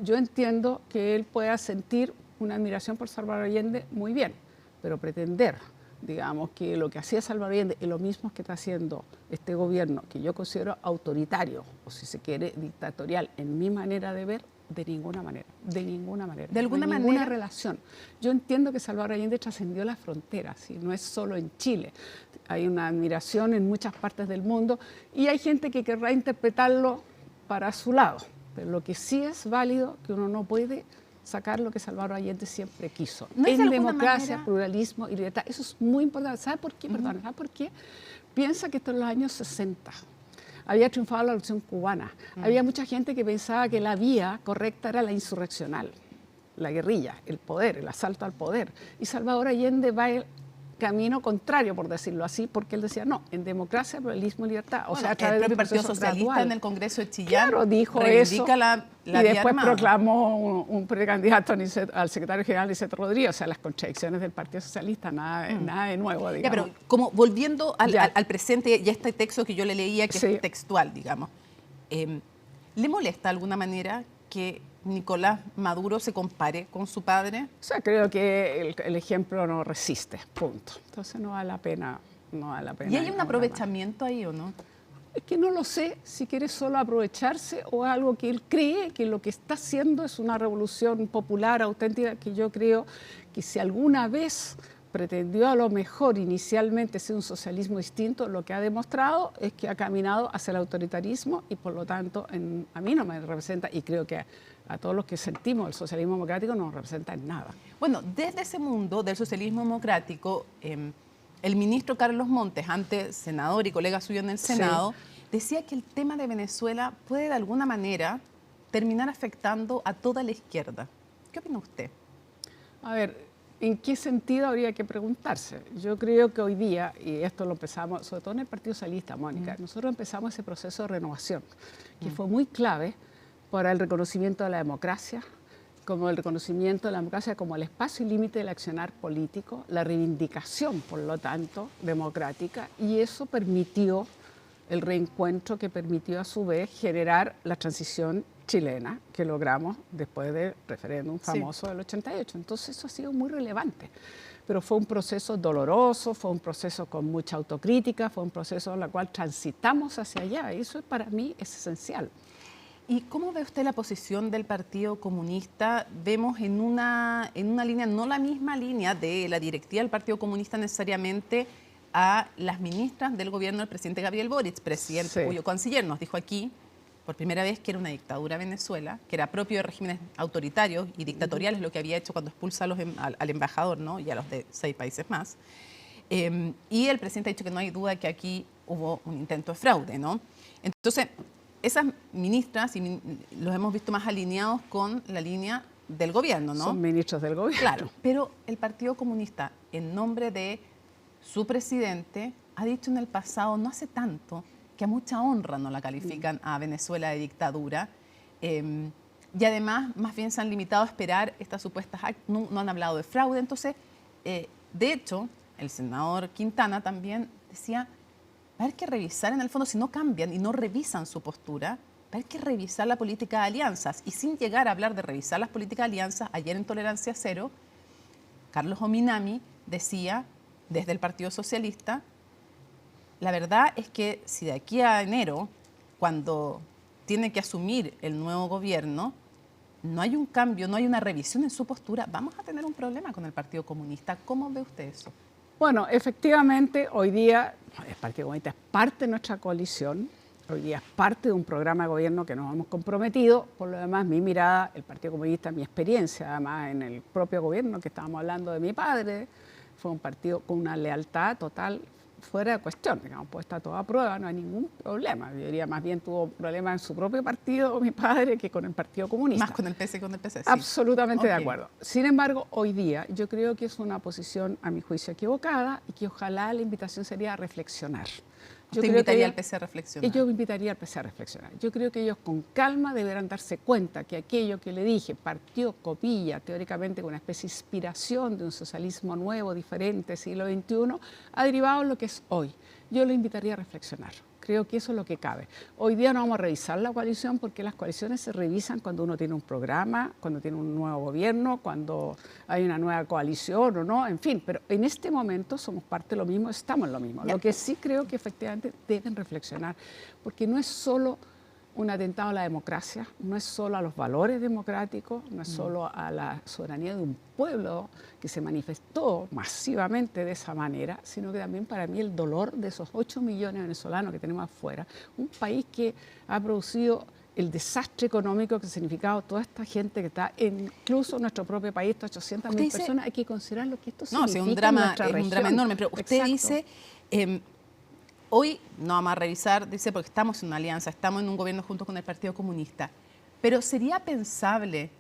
Yo entiendo que él pueda sentir una admiración por Salvador Allende, muy bien, pero pretender, digamos, que lo que hacía Salvador Allende es lo mismo que está haciendo este gobierno, que yo considero autoritario, o si se quiere, dictatorial, en mi manera de ver, de ninguna manera, de ninguna manera. ¿De alguna manera? Ninguna relación. Yo entiendo que Salvador Allende trascendió las fronteras, y no es solo en Chile. Hay una admiración en muchas partes del mundo, y hay gente que querrá interpretarlo para su lado. Pero lo que sí es válido, que uno no puede sacar lo que Salvador Allende siempre quiso. ¿No es en de alguna democracia, manera? pluralismo y libertad. Eso es muy importante. ¿Sabe por qué? Perdón, ¿sabe por qué? Piensa que esto en los años 60 había triunfado la revolución cubana. Había mucha gente que pensaba que la vía correcta era la insurreccional, la guerrilla, el poder, el asalto al poder. Y Salvador Allende va el camino contrario, por decirlo así, porque él decía, no, en democracia, pluralismo y libertad. O sea, a través el del propio Partido proceso Socialista gradual. en el Congreso de Chillán, Claro, dijo reivindica eso, la y vía después armada. proclamó un precandidato al secretario general Niceto Rodríguez. O sea, las contradicciones del Partido Socialista, nada de nuevo, digamos. Ya, pero como volviendo al presente y a este texto que yo le leía, que es textual, digamos, ¿le molesta de alguna manera que Nicolás Maduro se compare con su padre? O sea, creo que el ejemplo no resiste, punto. Entonces no vale la pena. No vale la pena. ¿Y hay un aprovechamiento ahí o no? Es que no lo sé si quiere solo aprovecharse o algo que él cree que lo que está haciendo es una revolución popular, auténtica, que yo creo que si alguna vez pretendió a lo mejor inicialmente ser un socialismo distinto, lo que ha demostrado es que ha caminado hacia el autoritarismo y por lo tanto a mí no me representa, y creo que a todos los que sentimos el socialismo democrático no nos representa en nada. Bueno, desde ese mundo del socialismo democrático, el ministro Carlos Montes, antes senador y colega suyo en el Senado, decía que el tema de Venezuela puede de alguna manera terminar afectando a toda la izquierda. ¿Qué opina usted? A ver, ¿en qué sentido habría que preguntarse? Yo creo que hoy día, y esto lo empezamos, sobre todo en el Partido Socialista, Mónica, nosotros empezamos ese proceso de renovación, que fue muy clave para el reconocimiento de la democracia, como el reconocimiento de la democracia como el espacio y límite del accionar político, la reivindicación, por lo tanto, democrática, y eso permitió el reencuentro que permitió a su vez generar la transición chilena que logramos después del referéndum famoso del 88. Entonces eso ha sido muy relevante, pero fue un proceso doloroso, fue un proceso con mucha autocrítica, fue un proceso en el cual transitamos hacia allá, y eso para mí es esencial. ¿Y cómo ve usted la posición del Partido Comunista? Vemos en una línea, no la misma línea de la directiva del Partido Comunista necesariamente, a las ministras del gobierno del presidente Gabriel Boric, presidente cuyo canciller nos dijo aquí por primera vez que era una dictadura Venezuela, que era propio de regímenes autoritarios y dictatoriales, lo que había hecho cuando expulsa al embajador, ¿no? Y a los de 6 países más. Y el presidente ha dicho que no hay duda que aquí hubo un intento de fraude, ¿no? Entonces, esas ministras los hemos visto más alineados con la línea del gobierno, ¿no? Son ministros del gobierno. Claro, pero el Partido Comunista, en nombre de su presidente, ha dicho en el pasado, no hace tanto, que a mucha honra no la califican a Venezuela de dictadura. Y además, más bien se han limitado a esperar estas supuestas actas, no han hablado de fraude. Entonces, de hecho, el senador Quintana también decía, va a haber que revisar en el fondo, si no cambian y no revisan su postura, va a haber que revisar la política de alianzas. Y sin llegar a hablar de revisar las políticas de alianzas, ayer en Tolerancia Cero, Carlos Ominami decía, desde el Partido Socialista, la verdad es que si de aquí a enero, cuando tiene que asumir el nuevo gobierno, no hay un cambio, no hay una revisión en su postura, vamos a tener un problema con el Partido Comunista. ¿Cómo ve usted eso? Bueno, efectivamente, hoy día el Partido Comunista es parte de nuestra coalición, hoy día es parte de un programa de gobierno que nos hemos comprometido. Por lo demás, mi mirada, el Partido Comunista, mi experiencia, además en el propio gobierno que estábamos hablando de mi padre, fue un partido con una lealtad total fuera de cuestión, digamos, puesta a toda prueba, no hay ningún problema. Yo diría, más bien tuvo problemas en su propio partido, mi padre, que con el Partido Comunista. Más con el PS que con el PC, sí. Absolutamente de acuerdo. Sin embargo, hoy día yo creo que es una posición, a mi juicio, equivocada y que ojalá la invitación sería a reflexionar. ¿Usted invitaría al PC a reflexionar? Yo invitaría al PC a reflexionar. Yo creo que ellos con calma deberán darse cuenta que aquello que le dije partió copilla, teóricamente con una especie de inspiración de un socialismo nuevo, diferente, siglo XXI, ha derivado en lo que es hoy. Yo lo invitaría a reflexionar. Creo que eso es lo que cabe. Hoy día no vamos a revisar la coalición porque las coaliciones se revisan cuando uno tiene un programa, cuando tiene un nuevo gobierno, cuando hay una nueva coalición o no, en fin. Pero en este momento somos parte de lo mismo, estamos en lo mismo. Lo que sí creo que efectivamente deben reflexionar, porque no es solo un atentado a la democracia, no es solo a los valores democráticos, no es solo a la soberanía de un pueblo que se manifestó masivamente de esa manera, sino que también para mí el dolor de esos 8 millones de venezolanos que tenemos afuera, un país que ha producido el desastre económico que ha significado toda esta gente que está, incluso en nuestro propio país, estas 800.000 personas, hay que considerar lo que esto significa es un drama, en nuestra región. Un drama enorme, pero usted dice... hoy no vamos a revisar, dice, porque estamos en una alianza, estamos en un gobierno junto con el Partido Comunista, pero ¿sería pensable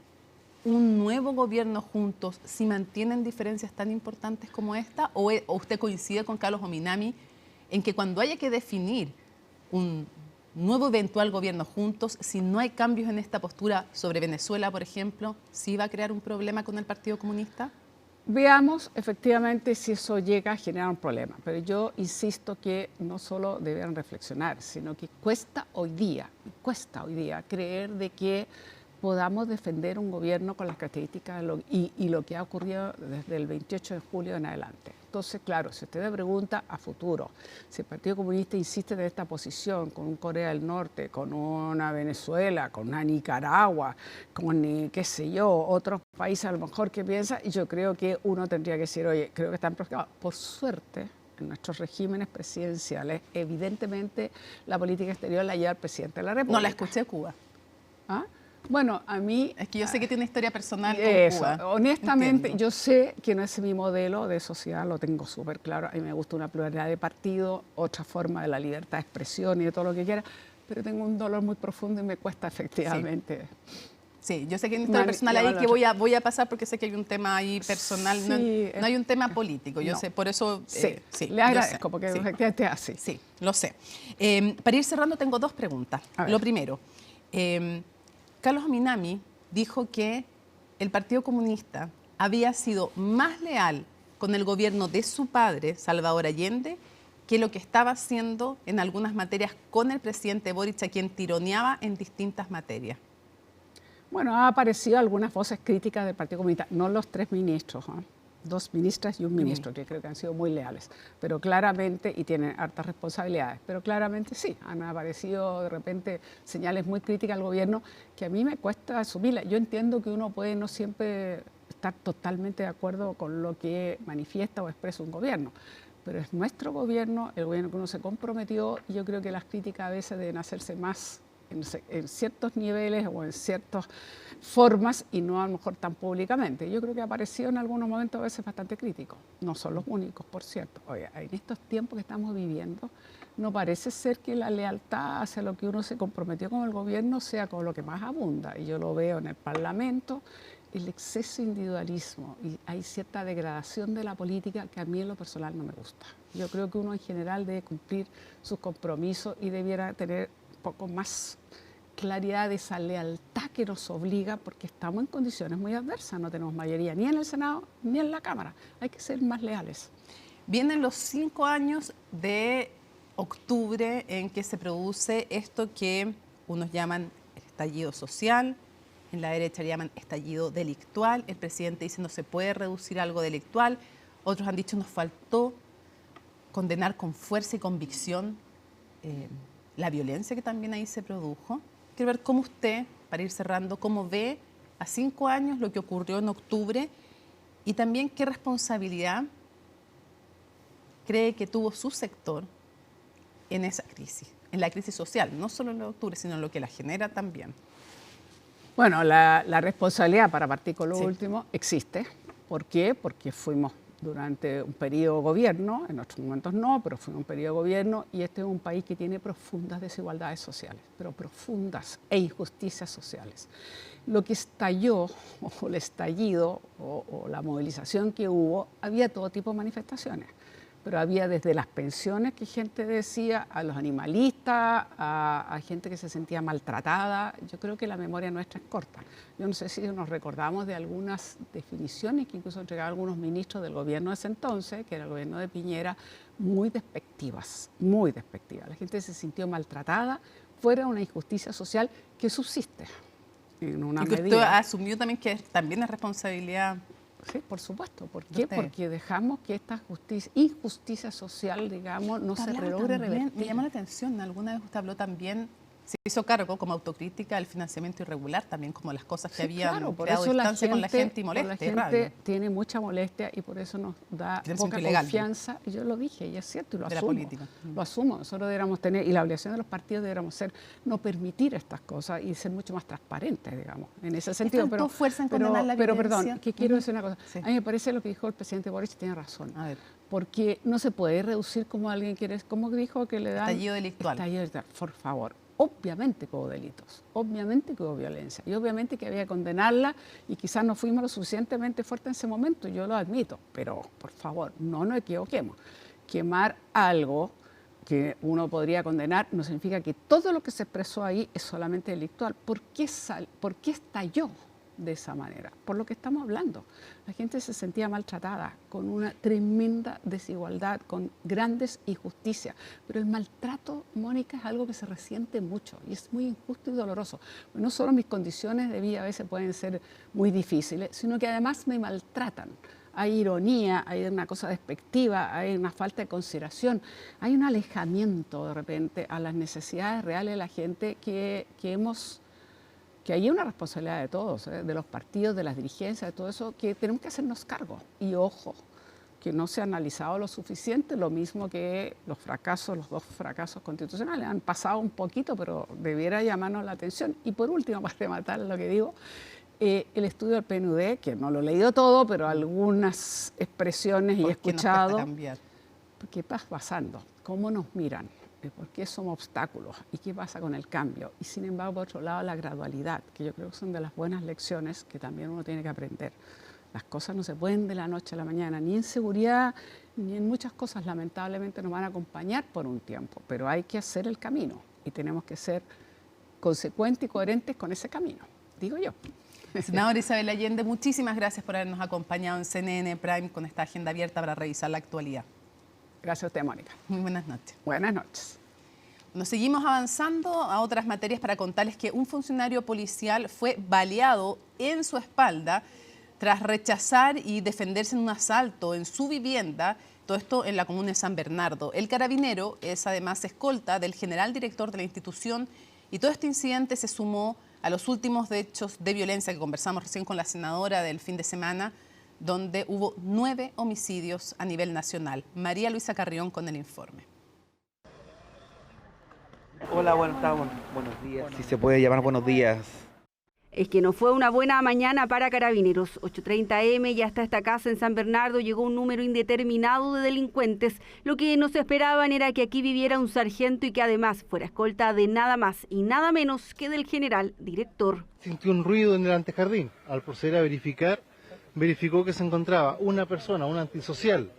un nuevo gobierno juntos si mantienen diferencias tan importantes como esta? ¿O usted coincide con Carlos Ominami en que cuando haya que definir un nuevo eventual gobierno juntos, si no hay cambios en esta postura sobre Venezuela, por ejemplo, sí va a crear un problema con el Partido Comunista? Veamos efectivamente si eso llega a generar un problema, pero yo insisto que no solo deben reflexionar, sino que cuesta hoy día creer de que podamos defender un gobierno con las características y lo que ha ocurrido desde el 28 de julio en adelante. Entonces, claro, si usted me pregunta a futuro, si el Partido Comunista insiste en esta posición con un Corea del Norte, con una Venezuela, con una Nicaragua, con, qué sé yo, otros países a lo mejor que piensan, yo creo que uno tendría que decir, oye, creo que están preocupados. Por suerte, en nuestros regímenes presidenciales, evidentemente la política exterior la lleva el presidente de la República. No la escuché Cuba. ¿Ah? Bueno, a mí... Es que yo sé que tiene una historia personal con Cuba. Honestamente, Entiendo. yo sé que no es mi modelo de sociedad, lo tengo súper claro. A mí me gusta una pluralidad de partidos, otra forma de la libertad de expresión y de todo lo que quiera, pero tengo un dolor muy profundo y me cuesta efectivamente... Sí, yo sé que hay una historia personal ahí que voy a pasar porque sé que hay un tema ahí personal, Sí, no hay un tema político, yo sé, por eso... Sí, le agradezco porque efectivamente es así. Sí, lo sé. Para ir cerrando tengo 2 preguntas. Lo primero, Carlos Ominami dijo que el Partido Comunista había sido más leal con el gobierno de su padre, Salvador Allende, que lo que estaba haciendo en algunas materias con el presidente Boric, a quien tironeaba en distintas materias. Bueno, ha aparecido algunas voces críticas del Partido Comunista, no los 3 ministros, 2 ministras y un ministro, que creo que han sido muy leales, pero claramente, y tienen hartas responsabilidades, pero claramente sí, han aparecido de repente señales muy críticas al gobierno que a mí me cuesta asumirlas. Yo entiendo que uno puede no siempre estar totalmente de acuerdo con lo que manifiesta o expresa un gobierno, pero es nuestro gobierno, el gobierno que uno se comprometió, y yo creo que las críticas a veces deben hacerse más en ciertos niveles o en ciertas formas y no a lo mejor tan públicamente. Yo creo que apareció en algunos momentos a veces bastante crítico. No son los únicos, por cierto. Oye, en estos tiempos que estamos viviendo, no parece ser que la lealtad hacia lo que uno se comprometió con el gobierno sea con lo que más abunda. Y yo lo veo en el Parlamento, el exceso de individualismo, y hay cierta degradación de la política que a mí en lo personal no me gusta. Yo creo que uno en general debe cumplir sus compromisos y debiera tener un poco más claridad de esa lealtad que nos obliga, porque estamos en condiciones muy adversas, no tenemos mayoría ni en el Senado ni en la Cámara, hay que ser más leales. Vienen los 5 años de octubre en que se produce esto que unos llaman estallido social, en la derecha le llaman estallido delictual, el presidente dice no se puede reducir algo delictual, otros han dicho nos faltó condenar con fuerza y convicción la violencia que también ahí se produjo. Quiero ver cómo usted, para ir cerrando, cómo ve a 5 años lo que ocurrió en octubre y también qué responsabilidad cree que tuvo su sector en esa crisis, en la crisis social, no solo en octubre, sino en lo que la genera también. Bueno, la responsabilidad, para partir con lo último, existe. ¿Por qué? Porque fuimos durante un periodo de gobierno, en otros momentos no, pero fue un periodo de gobierno, y este es un país que tiene profundas desigualdades sociales, pero profundas, e injusticias sociales. Lo que estalló, o el estallido, o la movilización que hubo, había todo tipo de manifestaciones, pero había desde las pensiones que gente decía, a los animalistas, a gente que se sentía maltratada. Yo creo que la memoria nuestra es corta. Yo no sé si nos recordamos de algunas definiciones que incluso entregaban algunos ministros del gobierno de ese entonces, que era el gobierno de Piñera, muy despectivas, muy despectivas. La gente se sintió maltratada, fuera una injusticia social que subsiste en una medida. Y que usted asumió también que también es responsabilidad. Sí, por supuesto. ¿Por qué? Porque dejamos que esta injusticia social, digamos, no se logre revertir. Me llama la atención, alguna vez usted habló también, se hizo cargo como autocrítica del financiamiento irregular, también como las cosas que habían creado distancia con la gente y molestia. La gente tiene mucha molestia y por eso nos da poca confianza. Y yo lo dije, y es cierto, y lo asumo. Lo asumo. Nosotros deberíamos tener, y la obligación de los partidos deberíamos ser, no permitir estas cosas y ser mucho más transparentes, digamos, en ese sentido. Pero perdón, que quiero decir una cosa. Sí. A mí me parece lo que dijo el presidente Boric, tiene razón. A ver. Porque no se puede reducir como alguien quiere, como dijo que le dan... Estallido delictual. Estallido delictual, por favor. Obviamente que hubo delitos, obviamente que hubo violencia y obviamente que había que condenarla y quizás no fuimos lo suficientemente fuertes en ese momento, yo lo admito, pero por favor, no nos equivoquemos. Quemar algo que uno podría condenar no significa que todo lo que se expresó ahí es solamente delictual. ¿Por qué estalló de esa manera? Por lo que estamos hablando. La gente se sentía maltratada, con una tremenda desigualdad, con grandes injusticias. Pero el maltrato, Mónica, es algo que se resiente mucho y es muy injusto y doloroso. No solo mis condiciones de vida a veces pueden ser muy difíciles, sino que además me maltratan. Hay ironía, hay una cosa despectiva, hay una falta de consideración, hay un alejamiento de repente a las necesidades reales de la gente que ahí hay una responsabilidad de todos, de los partidos, de las dirigencias, de todo eso, que tenemos que hacernos cargo. Y ojo, que no se ha analizado lo suficiente, lo mismo que los dos fracasos constitucionales. Han pasado un poquito, pero debiera llamarnos la atención. Y por último, para rematar lo que digo, el estudio del PNUD, que no lo he leído todo, pero algunas expresiones y he escuchado. ¿Qué está pasando? ¿Cómo nos miran? ¿Por qué somos obstáculos? ¿Y qué pasa con el cambio? Y sin embargo, por otro lado, la gradualidad, que yo creo que son de las buenas lecciones que también uno tiene que aprender. Las cosas no se pueden de la noche a la mañana, ni en seguridad, ni en muchas cosas, lamentablemente nos van a acompañar por un tiempo, pero hay que hacer el camino y tenemos que ser consecuentes y coherentes con ese camino, digo yo. Senadora Isabel Allende, muchísimas gracias por habernos acompañado en CNN Prime con esta agenda abierta para revisar la actualidad. Gracias a usted, Mónica. Muy buenas noches. Buenas noches. Nos seguimos avanzando a otras materias para contarles que un funcionario policial fue baleado en su espalda tras rechazar y defenderse en un asalto en su vivienda, todo esto en la comuna de San Bernardo. El carabinero es además escolta del general director de la institución y todo este incidente se sumó a los últimos hechos de violencia que conversamos recién con la senadora del fin de semana, donde hubo 9 homicidios a nivel nacional. María Luisa Carrión con el informe. Hola, buenos días. Si se puede llamar buenos días. Es que no fue una buena mañana para Carabineros. 8:30 am y hasta esta casa en San Bernardo llegó un número indeterminado de delincuentes. Lo que no se esperaban era que aquí viviera un sargento y que además fuera escolta de nada más y nada menos que del general director. Sintió un ruido en el antejardín. Al proceder a verificar, verificó que se encontraba una persona, un antisocial,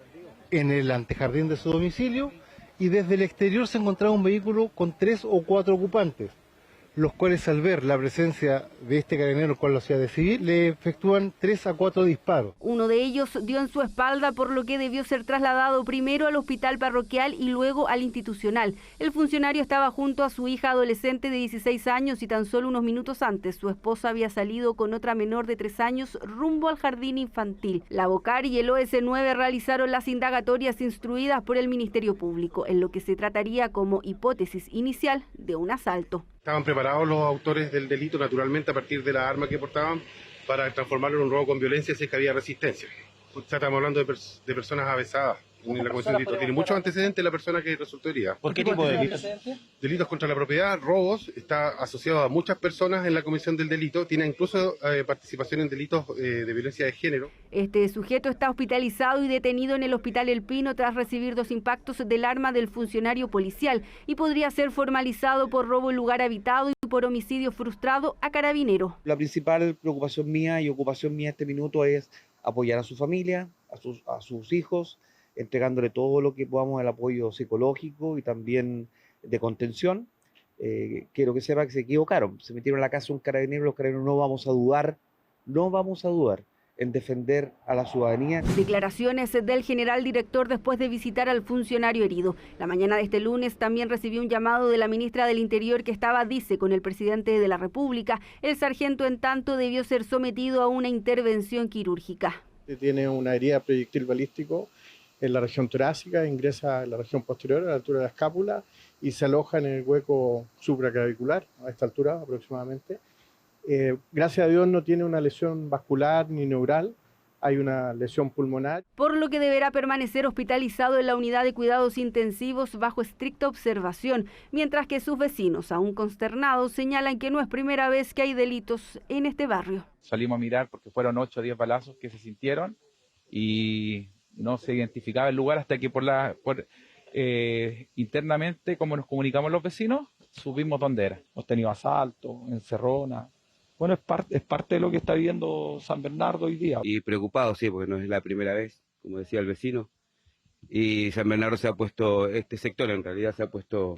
en el antejardín de su domicilio, y desde el exterior se encontraba un vehículo con 3 o 4 ocupantes, los cuales al ver la presencia de este carabinero, cual lo hacía de civil, le efectúan 3 a 4 disparos. Uno de ellos dio en su espalda, por lo que debió ser trasladado primero al hospital parroquial y luego al institucional. El funcionario estaba junto a su hija adolescente de 16 años y tan solo unos minutos antes su esposa había salido con otra menor de 3 años rumbo al jardín infantil. La Bocar y el OS9 realizaron las indagatorias instruidas por el Ministerio Público, en lo que se trataría como hipótesis inicial de un asalto. Estaban preparados los autores del delito, naturalmente, a partir de la arma que portaban, para transformarlo en un robo con violencia si es que había resistencia. O sea, estamos hablando de personas avesadas en la comisión de delitos. Tiene muchos antecedentes la persona que resultó herida. ¿Por qué tipo de delitos? Delitos contra la propiedad, robos, está asociado a muchas personas en la comisión del delito, tiene incluso participación en delitos de violencia de género. Este sujeto está hospitalizado y detenido en el Hospital El Pino tras recibir 2 impactos del arma del funcionario policial y podría ser formalizado por robo en lugar habitado y por homicidio frustrado a Carabineros. La principal preocupación mía y ocupación mía este minuto es apoyar a su familia, a sus hijos, entregándole todo lo que podamos, el apoyo psicológico y también de contención. Quiero que sepa que se equivocaron, se metieron a la casa un carabinero, los carabineros no vamos a dudar en defender a la ciudadanía. Declaraciones del general director después de visitar al funcionario herido. La mañana de este lunes también recibió un llamado de la ministra del Interior que estaba, dice, con el presidente de la República. El sargento, en tanto, debió ser sometido a una intervención quirúrgica. Tiene una herida proyectil balístico en la región torácica, ingresa en la región posterior, a la altura de la escápula, y se aloja en el hueco supraclavicular, a esta altura aproximadamente. Gracias a Dios no tiene una lesión vascular ni neural, hay una lesión pulmonar. Por lo que deberá permanecer hospitalizado en la unidad de cuidados intensivos bajo estricta observación, mientras que sus vecinos, aún consternados, señalan que no es primera vez que hay delitos en este barrio. Salimos a mirar porque fueron 8 o 10 balazos que se sintieron y no se identificaba el lugar hasta que internamente, como nos comunicamos los vecinos, supimos dónde era. Hemos tenido asaltos, encerronas. Bueno, es parte de lo que está viviendo San Bernardo hoy día. Y preocupado, sí, porque no es la primera vez, como decía el vecino. Y San Bernardo este sector en realidad se ha puesto,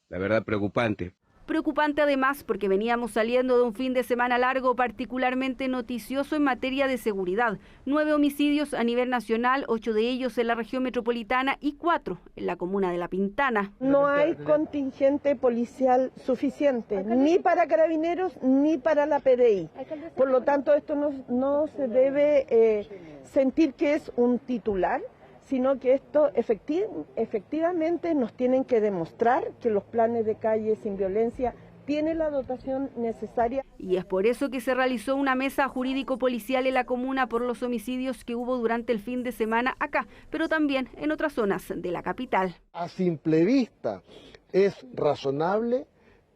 la verdad, preocupante. Preocupante además porque veníamos saliendo de un fin de semana largo particularmente noticioso en materia de seguridad. 9 homicidios a nivel nacional, 8 de ellos en la región metropolitana y 4 en la comuna de La Pintana. No hay contingente policial suficiente, ni para Carabineros ni para la PDI. Por lo tanto, esto no se debe sentir que es un titular, sino que esto efectivamente nos tienen que demostrar que los planes de calle sin violencia tienen la dotación necesaria. Y es por eso que se realizó una mesa jurídico-policial en la comuna por los homicidios que hubo durante el fin de semana acá, pero también en otras zonas de la capital. A simple vista es razonable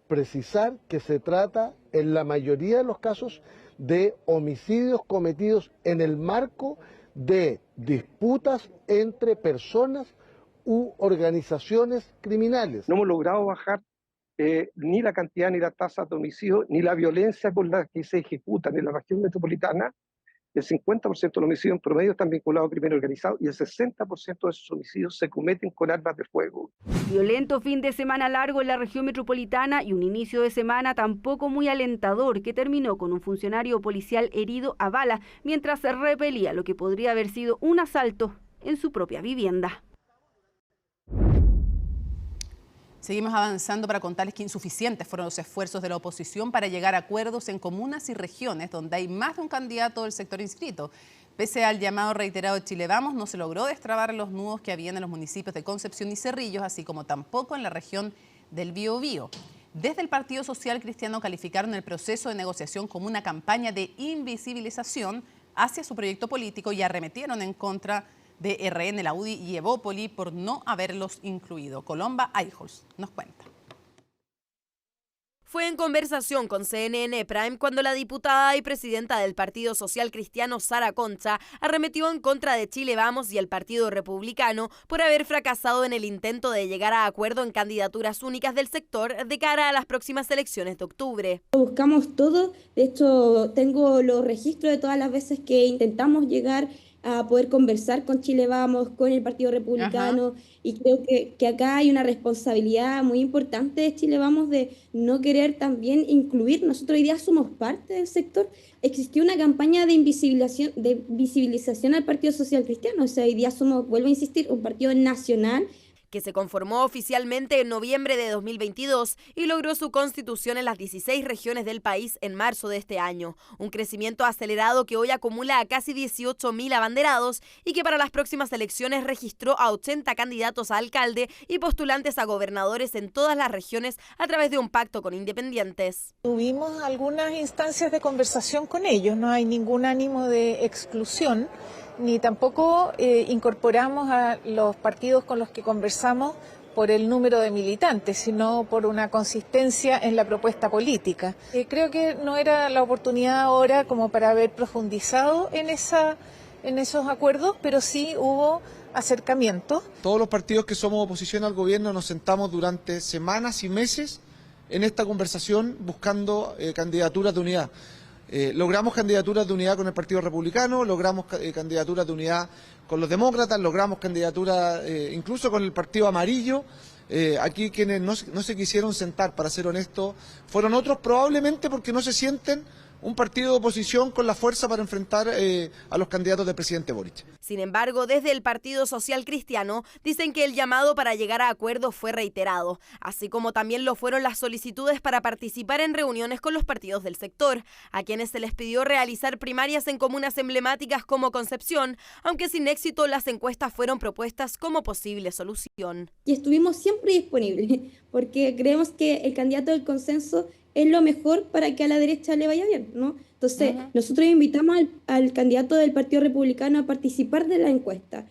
precisar que se trata en la mayoría de los casos de homicidios cometidos en el marco de disputas entre personas u organizaciones criminales. No hemos logrado bajar ni la cantidad ni la tasa de homicidios ni la violencia con la que se ejecutan en la región metropolitana. El 50% de los homicidios en promedio están vinculados a crimen organizado y el 60% de esos homicidios se cometen con armas de fuego. Violento fin de semana largo en la región metropolitana y un inicio de semana tampoco muy alentador que terminó con un funcionario policial herido a bala mientras repelía lo que podría haber sido un asalto en su propia vivienda. Seguimos avanzando para contarles que insuficientes fueron los esfuerzos de la oposición para llegar a acuerdos en comunas y regiones donde hay más de un candidato del sector inscrito. Pese al llamado reiterado de Chile Vamos, no se logró destrabar los nudos que habían en los municipios de Concepción y Cerrillos, así como tampoco en la región del Biobío. Desde el Partido Social Cristiano calificaron el proceso de negociación como una campaña de invisibilización hacia su proyecto político y arremetieron en contra de RN, la UDI y Evópoli por no haberlos incluido. Colomba Eichholz nos cuenta. Fue en conversación con CNN Prime cuando la diputada y presidenta del Partido Social Cristiano, Sara Concha, arremetió en contra de Chile Vamos y el Partido Republicano por haber fracasado en el intento de llegar a acuerdo en candidaturas únicas del sector de cara a las próximas elecciones de octubre. Buscamos todo, de hecho tengo los registros de todas las veces que intentamos llegar a poder conversar con Chile Vamos, con el Partido Republicano. Ajá. Y creo que acá hay una responsabilidad muy importante de Chile Vamos de no querer también incluir. Nosotros hoy día somos parte del sector. Existió una campaña de visibilización al Partido Social Cristiano. O sea, hoy día somos, vuelvo a insistir, un partido nacional que se conformó oficialmente en noviembre de 2022 y logró su constitución en las 16 regiones del país en marzo de este año. Un crecimiento acelerado que hoy acumula a casi 18.000 abanderados y que para las próximas elecciones registró a 80 candidatos a alcalde y postulantes a gobernadores en todas las regiones a través de un pacto con independientes. Tuvimos algunas instancias de conversación con ellos, no hay ningún ánimo de exclusión, ni tampoco incorporamos a los partidos con los que conversamos por el número de militantes, sino por una consistencia en la propuesta política. Creo que no era la oportunidad ahora como para haber profundizado en esos acuerdos, pero sí hubo acercamiento. Todos los partidos que somos oposición al gobierno nos sentamos durante semanas y meses en esta conversación buscando candidaturas de unidad. Logramos candidaturas de unidad con el Partido Republicano, logramos candidaturas de unidad con los demócratas, logramos candidaturas incluso con el Partido Amarillo. Aquí quienes no se quisieron sentar, para ser honesto, fueron otros, probablemente porque no se sienten un partido de oposición con la fuerza para enfrentar a los candidatos del presidente Boric. Sin embargo, desde el Partido Social Cristiano dicen que el llamado para llegar a acuerdos fue reiterado, así como también lo fueron las solicitudes para participar en reuniones con los partidos del sector, a quienes se les pidió realizar primarias en comunas emblemáticas como Concepción, aunque sin éxito las encuestas fueron propuestas como posible solución. Y estuvimos siempre disponibles, porque creemos que el candidato del consenso es lo mejor para que a la derecha le vaya bien, ¿no? Entonces, nosotros invitamos al candidato del Partido Republicano a participar de la encuesta.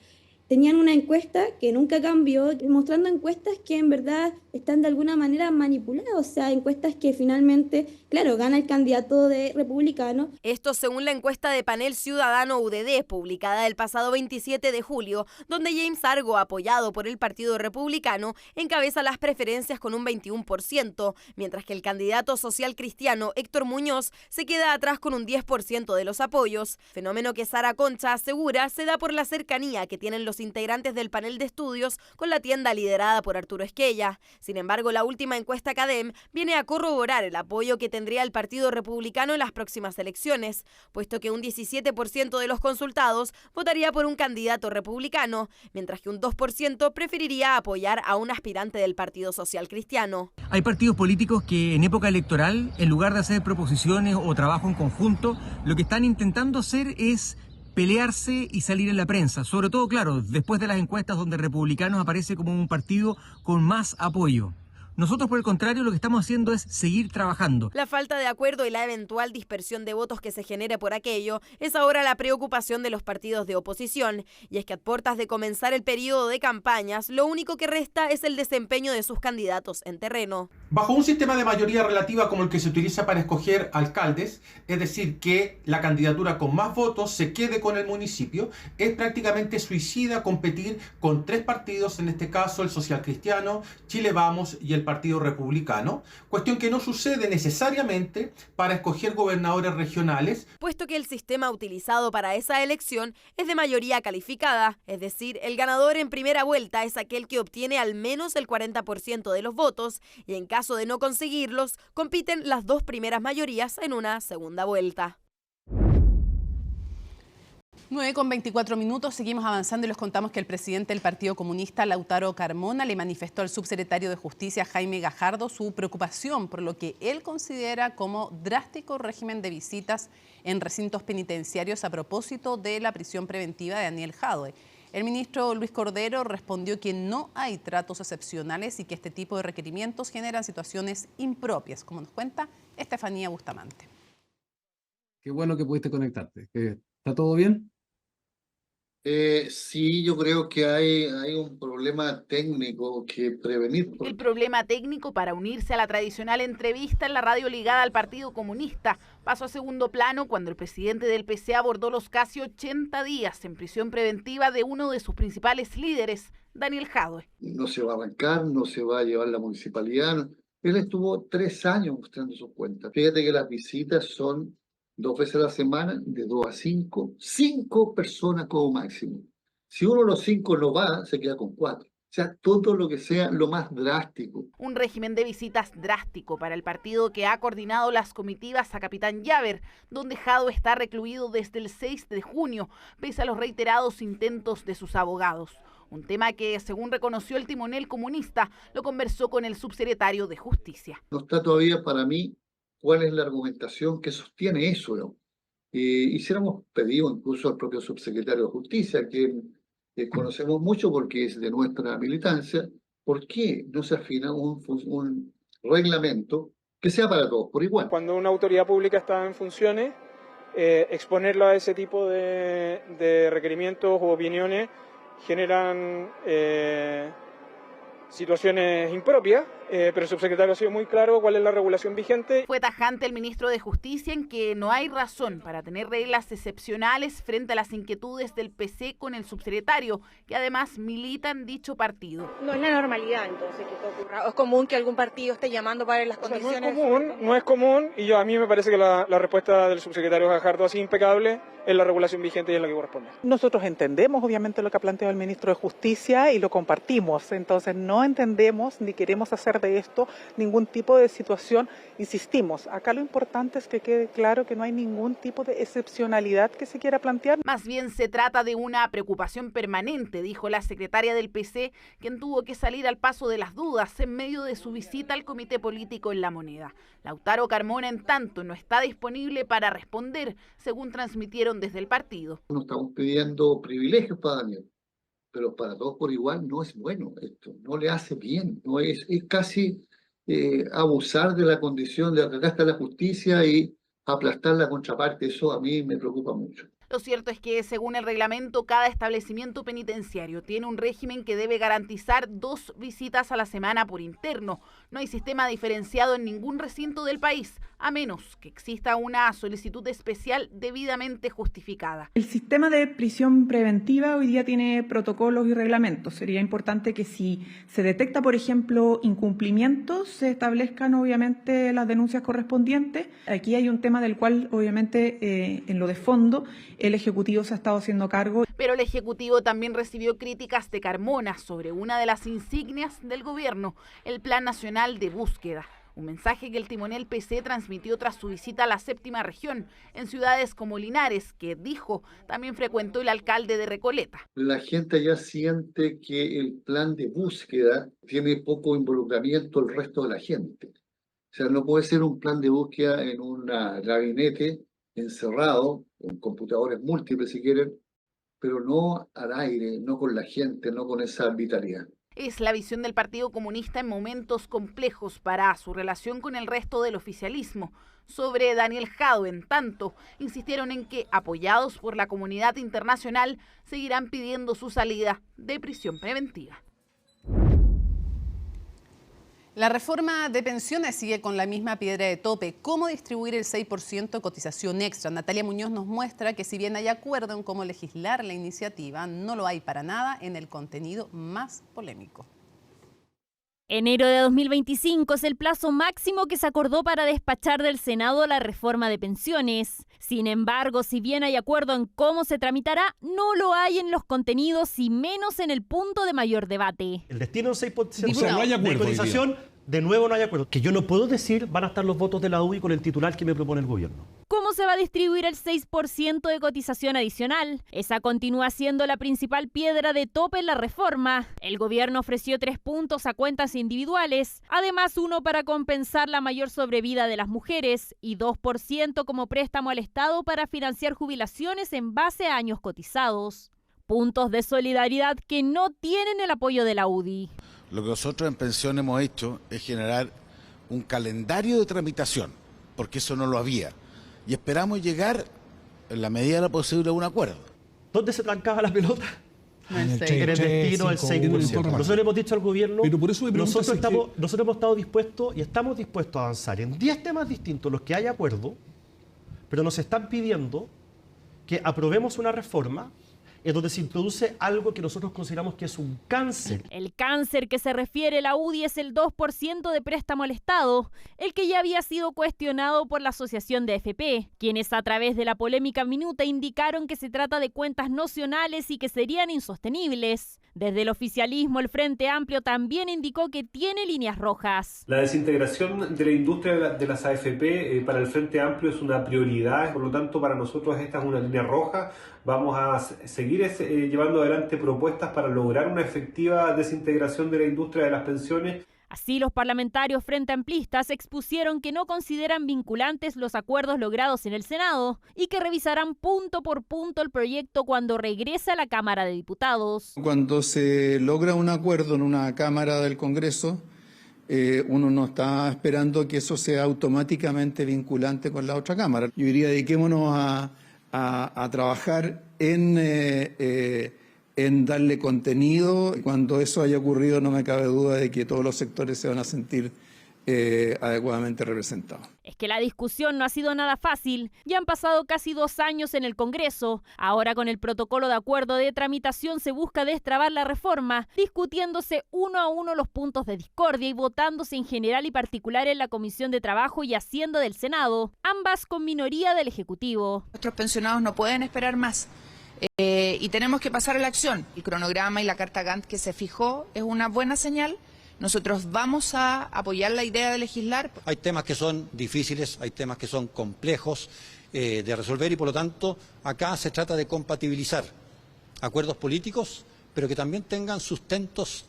Tenían una encuesta que nunca cambió, mostrando encuestas que en verdad están de alguna manera manipuladas, o sea, encuestas que finalmente, claro, gana el candidato de republicano. Esto según la encuesta de Panel Ciudadano UDD, publicada el pasado 27 de julio, donde James Argo, apoyado por el Partido Republicano, encabeza las preferencias con un 21%, mientras que el candidato social cristiano Héctor Muñoz se queda atrás con un 10% de los apoyos, fenómeno que Sara Concha asegura se da por la cercanía que tienen los integrantes del panel de estudios con la tienda liderada por Arturo Esquella. Sin embargo, la última encuesta CADEM viene a corroborar el apoyo que tendría el Partido Republicano en las próximas elecciones, puesto que un 17% de los consultados votaría por un candidato republicano, mientras que un 2% preferiría apoyar a un aspirante del Partido Social Cristiano. Hay partidos políticos que en época electoral, en lugar de hacer proposiciones o trabajo en conjunto, lo que están intentando hacer es pelearse y salir en la prensa, sobre todo, claro, después de las encuestas donde Republicanos aparece como un partido con más apoyo. Nosotros, por el contrario, lo que estamos haciendo es seguir trabajando. La falta de acuerdo y la eventual dispersión de votos que se genere por aquello es ahora la preocupación de los partidos de oposición. Y es que a puertas de comenzar el periodo de campañas, lo único que resta es el desempeño de sus candidatos en terreno. Bajo un sistema de mayoría relativa como el que se utiliza para escoger alcaldes, es decir, que la candidatura con más votos se quede con el municipio, es prácticamente suicida competir con tres partidos, en este caso el Social Cristiano, Chile Vamos y el Partido Republicano, cuestión que no sucede necesariamente para escoger gobernadores regionales. Puesto que el sistema utilizado para esa elección es de mayoría calificada, es decir, el ganador en primera vuelta es aquel que obtiene al menos el 40% de los votos y en caso de no conseguirlos, compiten las dos primeras mayorías en una segunda vuelta. 9:24, seguimos avanzando y les contamos que el presidente del Partido Comunista, Lautaro Carmona, le manifestó al subsecretario de Justicia, Jaime Gajardo, su preocupación por lo que él considera como drástico régimen de visitas en recintos penitenciarios a propósito de la prisión preventiva de Daniel Jadwe. El ministro Luis Cordero respondió que no hay tratos excepcionales y que este tipo de requerimientos generan situaciones impropias, como nos cuenta Estefanía Bustamante. Qué bueno que pudiste conectarte. ¿Está todo bien? Sí, yo creo que hay un problema técnico que prevenir. El problema técnico para unirse a la tradicional entrevista en la radio ligada al Partido Comunista pasó a segundo plano cuando el presidente del PC abordó los casi 80 días en prisión preventiva de uno de sus principales líderes, Daniel Jadwe. No se va a arrancar, no se va a llevar la municipalidad. Él estuvo 3 años mostrando sus cuentas. Fíjate que las visitas son 2 veces a la semana, de 2 a 5 personas como máximo. Si uno de los 5 no va, se queda con 4. O sea, todo lo que sea lo más drástico. Un régimen de visitas drástico para el partido que ha coordinado las comitivas a Capitán Llaver, donde Jadwe está recluido desde el 6 de junio, pese a los reiterados intentos de sus abogados. Un tema que, según reconoció el timonel comunista, lo conversó con el subsecretario de Justicia. No está todavía para mí cuál es la argumentación que sostiene eso, ¿no? Hiciéramos pedido incluso al propio subsecretario de Justicia, que conocemos mucho porque es de nuestra militancia, ¿por qué no se afina un reglamento que sea para todos por igual? Cuando una autoridad pública está en funciones, exponerlo a ese tipo de requerimientos u opiniones generan situaciones impropias, pero el subsecretario ha sido muy claro cuál es la regulación vigente. Fue tajante el ministro de Justicia en que no hay razón para tener reglas excepcionales frente a las inquietudes del PC con el subsecretario, que además milita en dicho partido. No es la normalidad entonces que esto ocurra. ¿Es común que algún partido esté llamando para las condiciones? No es común, y a mí me parece que la respuesta del subsecretario Gajardo ha sido impecable, es la regulación vigente y es la que corresponde. Nosotros entendemos obviamente lo que ha planteado el ministro de Justicia y lo compartimos, entonces no entendemos ni queremos hacer de esto ningún tipo de situación. Insistimos, acá lo importante es que quede claro que no hay ningún tipo de excepcionalidad que se quiera plantear. Más bien se trata de una preocupación permanente, dijo la secretaria del PC, quien tuvo que salir al paso de las dudas en medio de su visita al comité político en La Moneda. Lautaro Carmona, en tanto, no está disponible para responder, según transmitieron desde el partido. No estamos pidiendo privilegios para Daniel, pero para todos por igual no es bueno esto, no le hace bien, no es casi abusar de la condición de atacar a la justicia y aplastar la contraparte. Eso a mí me preocupa mucho. Lo cierto es que, según el reglamento, cada establecimiento penitenciario tiene un régimen que debe garantizar 2 visitas a la semana por interno. No hay sistema diferenciado en ningún recinto del país, a menos que exista una solicitud especial debidamente justificada. El sistema de prisión preventiva hoy día tiene protocolos y reglamentos. Sería importante que si se detecta, por ejemplo, incumplimientos, se establezcan obviamente las denuncias correspondientes. Aquí hay un tema del cual obviamente en lo de fondo el Ejecutivo se ha estado haciendo cargo. Pero el Ejecutivo también recibió críticas de Carmona sobre una de las insignias del gobierno, el Plan Nacional de Búsqueda. Un mensaje que el timonel PC transmitió tras su visita a la 7ª región, en ciudades como Linares, que dijo también frecuentó el alcalde de Recoleta. La gente ya siente que el plan de búsqueda tiene poco involucramiento el resto de la gente. O sea, no puede ser un plan de búsqueda en un gabinete encerrado, con computadores múltiples si quieren, pero no al aire, no con la gente, no con esa vitalidad. Es la visión del Partido Comunista en momentos complejos para su relación con el resto del oficialismo. Sobre Daniel Jadwe, en tanto, insistieron en que, apoyados por la comunidad internacional, seguirán pidiendo su salida de prisión preventiva. La reforma de pensiones sigue con la misma piedra de tope. ¿Cómo distribuir el 6% de cotización extra? Natalia Muñoz nos muestra que si bien hay acuerdo en cómo legislar la iniciativa, no lo hay para nada en el contenido más polémico. Enero de 2025 es el plazo máximo que se acordó para despachar del Senado la reforma de pensiones. Sin embargo, si bien hay acuerdo en cómo se tramitará, no lo hay en los contenidos y menos en el punto de mayor debate. El destino es 6% o sea, no hay acuerdo de cotización. De nuevo no hay acuerdo. Que yo no puedo decir van a estar los votos de la UDI con el titular que me propone el gobierno. ¿Cómo se va a distribuir el 6% de cotización adicional? Esa continúa siendo la principal piedra de tope en la reforma. El gobierno ofreció 3 puntos a cuentas individuales, además 1 para compensar la mayor sobrevida de las mujeres y 2% como préstamo al Estado para financiar jubilaciones en base a años cotizados. Puntos de solidaridad que no tienen el apoyo de la UDI. Lo que nosotros en pensión hemos hecho es generar un calendario de tramitación, porque eso no lo había. Y esperamos llegar, en la medida de lo posible, a un acuerdo. ¿Dónde se trancaba la pelota? En el En el destino del 6%. Nosotros le hemos dicho al gobierno, pero por eso me nosotros hemos estado dispuestos y estamos dispuestos a avanzar en 10 temas distintos, los que hay acuerdo, pero nos están pidiendo que aprobemos una reforma en donde se introduce algo que nosotros consideramos que es un cáncer. El cáncer que se refiere la UDI es el 2% de préstamo al Estado, el que ya había sido cuestionado por la Asociación de AFP, quienes a través de la polémica minuta indicaron que se trata de cuentas nocionales y que serían insostenibles. Desde el oficialismo, el Frente Amplio también indicó que tiene líneas rojas. La desintegración de la industria de las AFP para el Frente Amplio es una prioridad, por lo tanto para nosotros esta es una línea roja. Vamos a seguir llevando adelante propuestas para lograr una efectiva desintegración de la industria de las pensiones. Así, los parlamentarios frente amplistas expusieron que no consideran vinculantes los acuerdos logrados en el Senado y que revisarán punto por punto el proyecto cuando regrese a la Cámara de Diputados. Cuando se logra un acuerdo en una Cámara del Congreso, uno no está esperando que eso sea automáticamente vinculante con la otra Cámara. Yo diría, dediquémonos a trabajar en darle contenido. Cuando eso haya ocurrido, no me cabe duda de que todos los sectores se van a sentir adecuadamente representados. Es que la discusión no ha sido nada fácil. Ya han pasado casi 2 años en el Congreso. Ahora, con el protocolo de acuerdo de tramitación, se busca destrabar la reforma, discutiéndose uno a uno los puntos de discordia y votándose en general y particular en la Comisión de Trabajo y Hacienda del Senado, ambas con minoría del Ejecutivo. Nuestros pensionados no pueden esperar más. Y tenemos que pasar a la acción. El cronograma y la carta Gantt que se fijó es una buena señal. Nosotros vamos a apoyar la idea de legislar. Hay temas que son difíciles, hay temas que son complejos de resolver y por lo tanto acá se trata de compatibilizar acuerdos políticos, pero que también tengan sustentos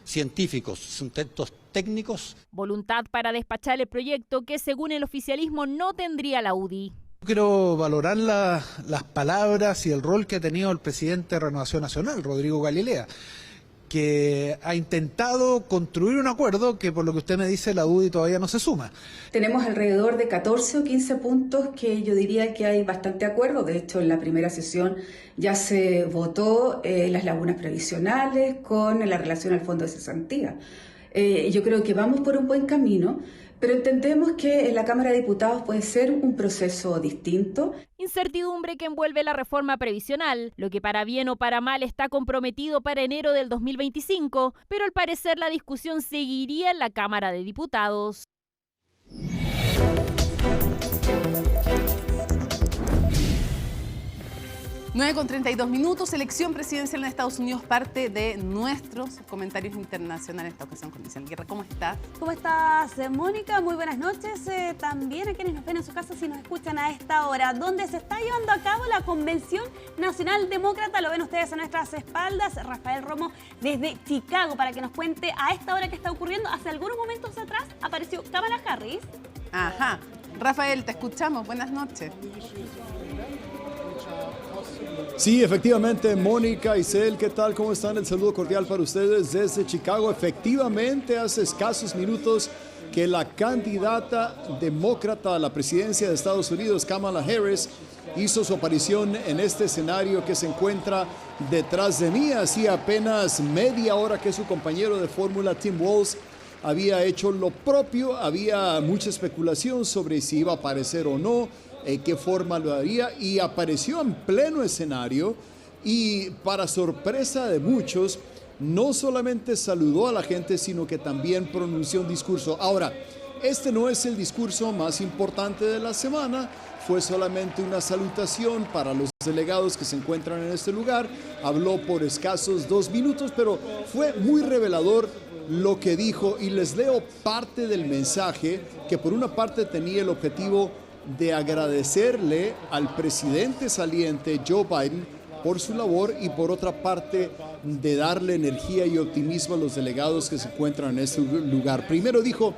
científicos, sustentos técnicos. Voluntad para despachar el proyecto que, según el oficialismo, no tendría la UDI. Quiero valorar las palabras y el rol que ha tenido el presidente de Renovación Nacional, Rodrigo Galilea, que ha intentado construir un acuerdo que, por lo que usted me dice, la UDI todavía no se suma. Tenemos alrededor de 14 o 15 puntos que yo diría que hay bastante acuerdo. De hecho, en la primera sesión ya se votó las lagunas previsionales con la relación al fondo de cesantía. Yo creo que vamos por un buen camino, pero entendemos que en la Cámara de Diputados puede ser un proceso distinto. Incertidumbre que envuelve la reforma previsional, lo que para bien o para mal está comprometido para enero del 2025, pero al parecer la discusión seguiría en la Cámara de Diputados. 9:32. Elección presidencial en Estados Unidos, parte de nuestros comentarios internacionales, esta ocasión con Isabel Guerra. ¿Cómo estás? ¿Cómo estás, Mónica? Muy buenas noches. También a quienes nos ven en su casa si nos escuchan a esta hora, donde se está llevando a cabo la Convención Nacional Demócrata. Lo ven ustedes a nuestras espaldas. Rafael Romo desde Chicago para que nos cuente a esta hora qué está ocurriendo. Hace algunos momentos atrás apareció Kamala Harris. Ajá. Rafael, te escuchamos. Buenas noches. Sí, efectivamente, Mónica, Isel, ¿qué tal? ¿Cómo están? El saludo cordial para ustedes desde Chicago. Efectivamente, hace escasos minutos que la candidata demócrata a la presidencia de Estados Unidos, Kamala Harris, hizo su aparición en este escenario que se encuentra detrás de mí. Hacía apenas media hora que su compañero de fórmula, Tim Walz, había hecho lo propio. Había mucha especulación sobre si iba a aparecer o no, qué forma lo haría, y apareció en pleno escenario y, para sorpresa de muchos, no solamente saludó a la gente, sino que también pronunció un discurso. Ahora, este no es el discurso más importante de la semana, fue solamente una salutación para los delegados que se encuentran en este lugar. Habló por escasos 2 minutos, pero fue muy revelador lo que dijo, y les leo parte del mensaje, que por una parte tenía el objetivo de agradecerle al presidente saliente Joe Biden por su labor, y por otra parte de darle energía y optimismo a los delegados que se encuentran en este lugar. Primero dijo: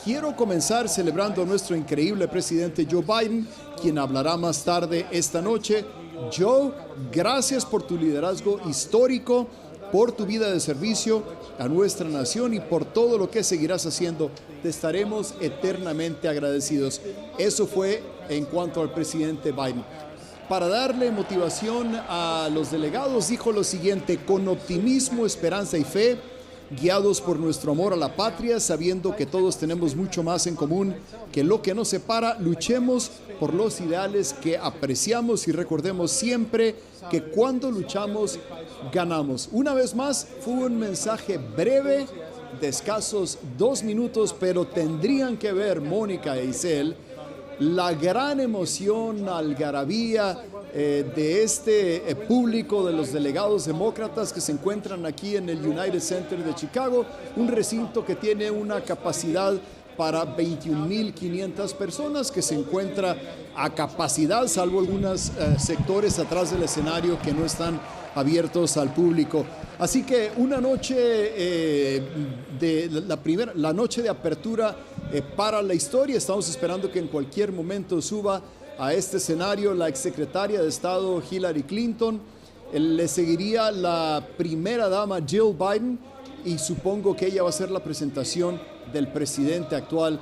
quiero comenzar celebrando a nuestro increíble presidente Joe Biden, quien hablará más tarde esta noche. Joe, gracias por tu liderazgo histórico, por tu vida de servicio a nuestra nación y por todo lo que seguirás haciendo. Te estaremos eternamente agradecidos. Eso fue en cuanto al presidente Biden. para darle motivación a los delegados, dijo lo siguiente: con optimismo, esperanza y fe, guiados por nuestro amor a la patria, sabiendo que todos tenemos mucho más en común que lo que nos separa, luchemos por los ideales que apreciamos y recordemos siempre que cuando luchamos, ganamos. Una vez más, fue un mensaje breve, de escasos 2 minutos, pero tendrían que ver, Mónica e Isel, la gran emoción, algarabía de este público de los delegados demócratas que se encuentran aquí en el United Center de Chicago, un recinto que tiene una capacidad para 21.500 personas, que se encuentra a capacidad, salvo algunos sectores atrás del escenario que no están abiertos al público. Así que una noche la noche de apertura para la historia. Estamos esperando que en cualquier momento suba a este escenario la exsecretaria de Estado Hillary Clinton. Le seguiría la primera dama Jill Biden y supongo que ella va a ser la presentación del presidente actual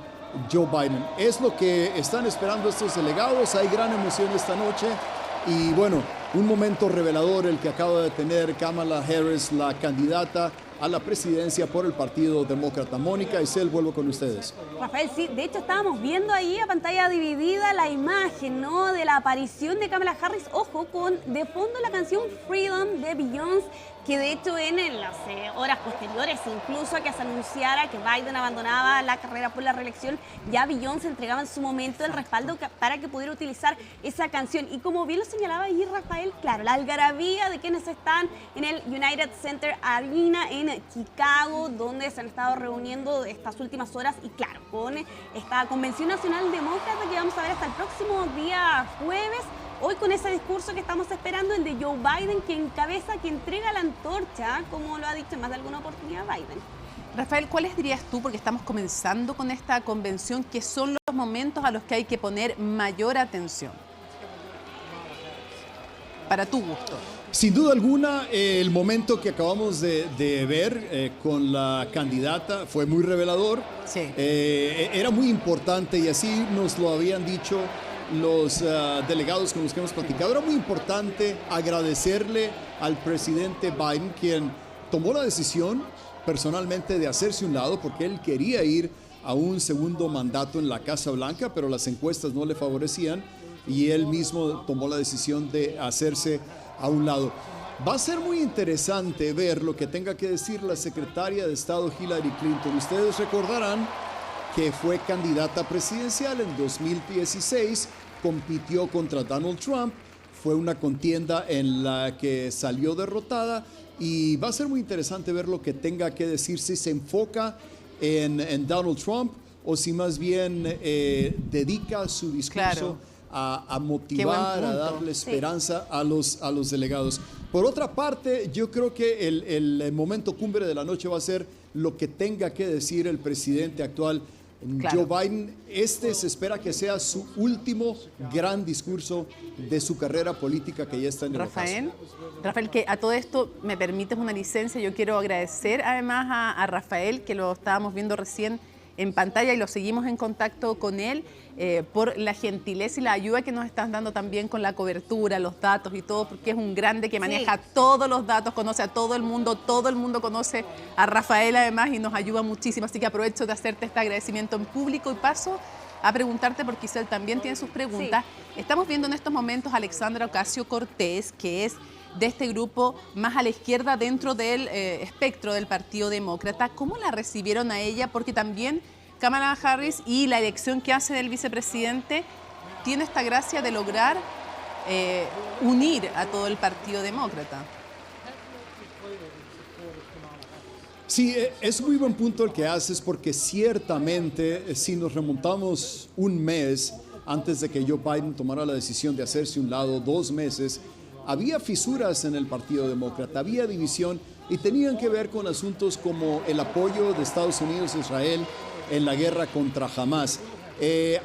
Joe Biden. Es lo que están esperando estos delegados. Hay gran emoción esta noche y bueno, un momento revelador el que acaba de tener Kamala Harris, la candidata a la presidencia por el Partido Demócrata. Mónica y Isel, vuelvo con ustedes. Rafael, sí, de hecho estábamos viendo ahí a pantalla dividida la imagen, ¿no?, de la aparición de Kamala Harris, ojo, con de fondo la canción Freedom de Beyoncé, que de hecho en las horas posteriores, incluso a que se anunciara que Biden abandonaba la carrera por la reelección, ya Beyoncé entregaba en su momento el respaldo para que pudiera utilizar esa canción. Y como bien lo señalaba ahí Rafael, claro, la algarabía de quienes están en el United Center Arena en Chicago, donde se han estado reuniendo estas últimas horas, y claro, con esta Convención Nacional Demócrata que vamos a ver hasta el próximo día jueves. Hoy con ese discurso que estamos esperando, el de Joe Biden, que encabeza, que entrega la antorcha, como lo ha dicho en más de alguna oportunidad Biden. Rafael, ¿cuáles dirías tú, porque estamos comenzando con esta convención, que son los momentos a los que hay que poner mayor atención? Para tu gusto. Sin duda alguna, el momento que acabamos de ver con la candidata fue muy revelador. Sí. Era muy importante y así nos lo habían dicho los delegados con los que hemos platicado. Era muy importante agradecerle al presidente Biden, quien tomó la decisión personalmente de hacerse un lado porque él quería ir a un segundo mandato en la Casa Blanca, pero las encuestas no le favorecían y él mismo tomó la decisión de hacerse a un lado. Va a ser muy interesante ver lo que tenga que decir la secretaria de Estado Hillary Clinton. Ustedes recordarán que fue candidata presidencial en 2016, compitió contra Donald Trump, fue una contienda en la que salió derrotada y va a ser muy interesante ver lo que tenga que decir, si se enfoca en Donald Trump o si más bien dedica su discurso a motivar, a darle esperanza a los delegados. Por otra parte, yo creo que el momento cumbre de la noche va a ser lo que tenga que decir el presidente actual, Joe Biden. Se espera que sea su último gran discurso de su carrera política, que ya está en el ocaso. Rafael, que a todo esto me permites una licencia. Yo quiero agradecer además a Rafael, que lo estábamos viendo recién en pantalla y lo seguimos en contacto con él, por la gentileza y la ayuda que nos están dando también con la cobertura, los datos y todo, porque es un grande que maneja todos los datos, conoce a todo el mundo conoce a Rafael además y nos ayuda muchísimo, así que aprovecho de hacerte este agradecimiento en público y paso a preguntarte, porque Isel también tiene sus preguntas. Estamos viendo en estos momentos a Alexandra Ocasio-Cortez, que es de este grupo más a la izquierda dentro del espectro del Partido Demócrata. ¿Cómo la recibieron a ella? Porque también Kamala Harris y la elección que hace del vicepresidente tiene esta gracia de lograr unir a todo el Partido Demócrata. Sí, es muy buen punto el que haces, porque ciertamente si nos remontamos un mes antes de que Joe Biden tomara la decisión de hacerse un lado, 2 meses, había fisuras en el Partido Demócrata, había división y tenían que ver con asuntos como el apoyo de Estados Unidos a Israel en la guerra contra Hamas.